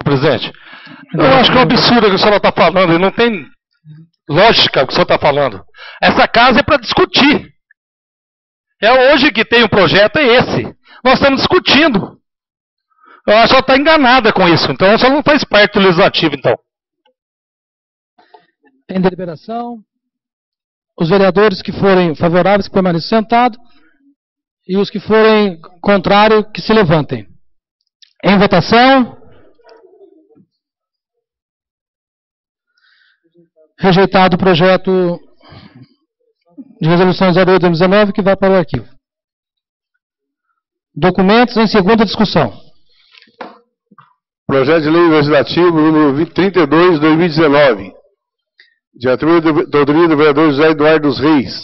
presidente. Eu acho que é um absurdo o que o senhor está falando, e não tem lógica o que o senhor está falando. Essa casa é para discutir. É hoje que tem um projeto, é esse. Nós estamos discutindo. Eu acho que ela está enganada com isso, então ela não faz parte do legislativo, então. Em deliberação, os vereadores que forem favoráveis que permaneçam sentados e os que forem contrários que se levantem. Em votação. Rejeitado o projeto de resolução 08/2019 que vai para o arquivo. Documentos em segunda discussão. Projeto de Lei Legislativo número 32, 2019. De autoria do vereador José Eduardo dos Reis.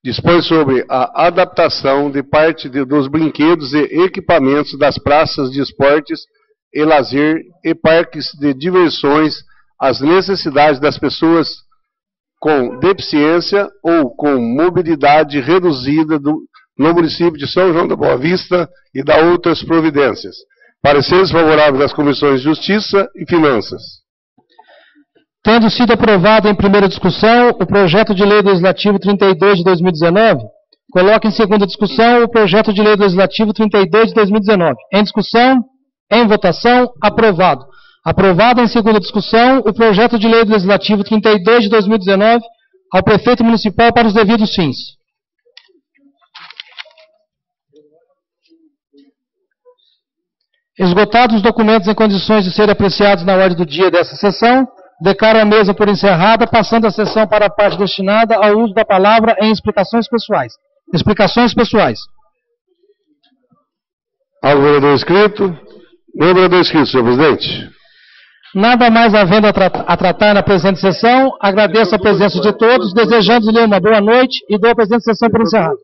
Dispõe sobre a adaptação de parte dos brinquedos e equipamentos das praças de esportes e lazer e parques de diversões às necessidades das pessoas com deficiência ou com mobilidade reduzida no município de São João da Boa Vista e da outras providências. Pareceres favoráveis das comissões de Justiça e Finanças. Tendo sido aprovado em primeira discussão o projeto de lei legislativo 32 de 2019, coloca em segunda discussão o projeto de lei legislativo 32 de 2019. Em discussão, em votação, aprovado. Aprovado em segunda discussão o projeto de lei legislativo 32 de 2019 ao prefeito municipal para os devidos fins. Esgotados os documentos em condições de serem apreciados na ordem do dia dessa sessão, declaro a mesa por encerrada, passando a sessão para a parte destinada ao uso da palavra em explicações pessoais. Explicações pessoais. Algum vereador inscrito? Não, vereador inscrito, senhor presidente. Nada mais havendo a tratar na presente sessão, agradeço a presença de todos, desejando-lhe uma boa noite e dou a presente sessão por encerrada.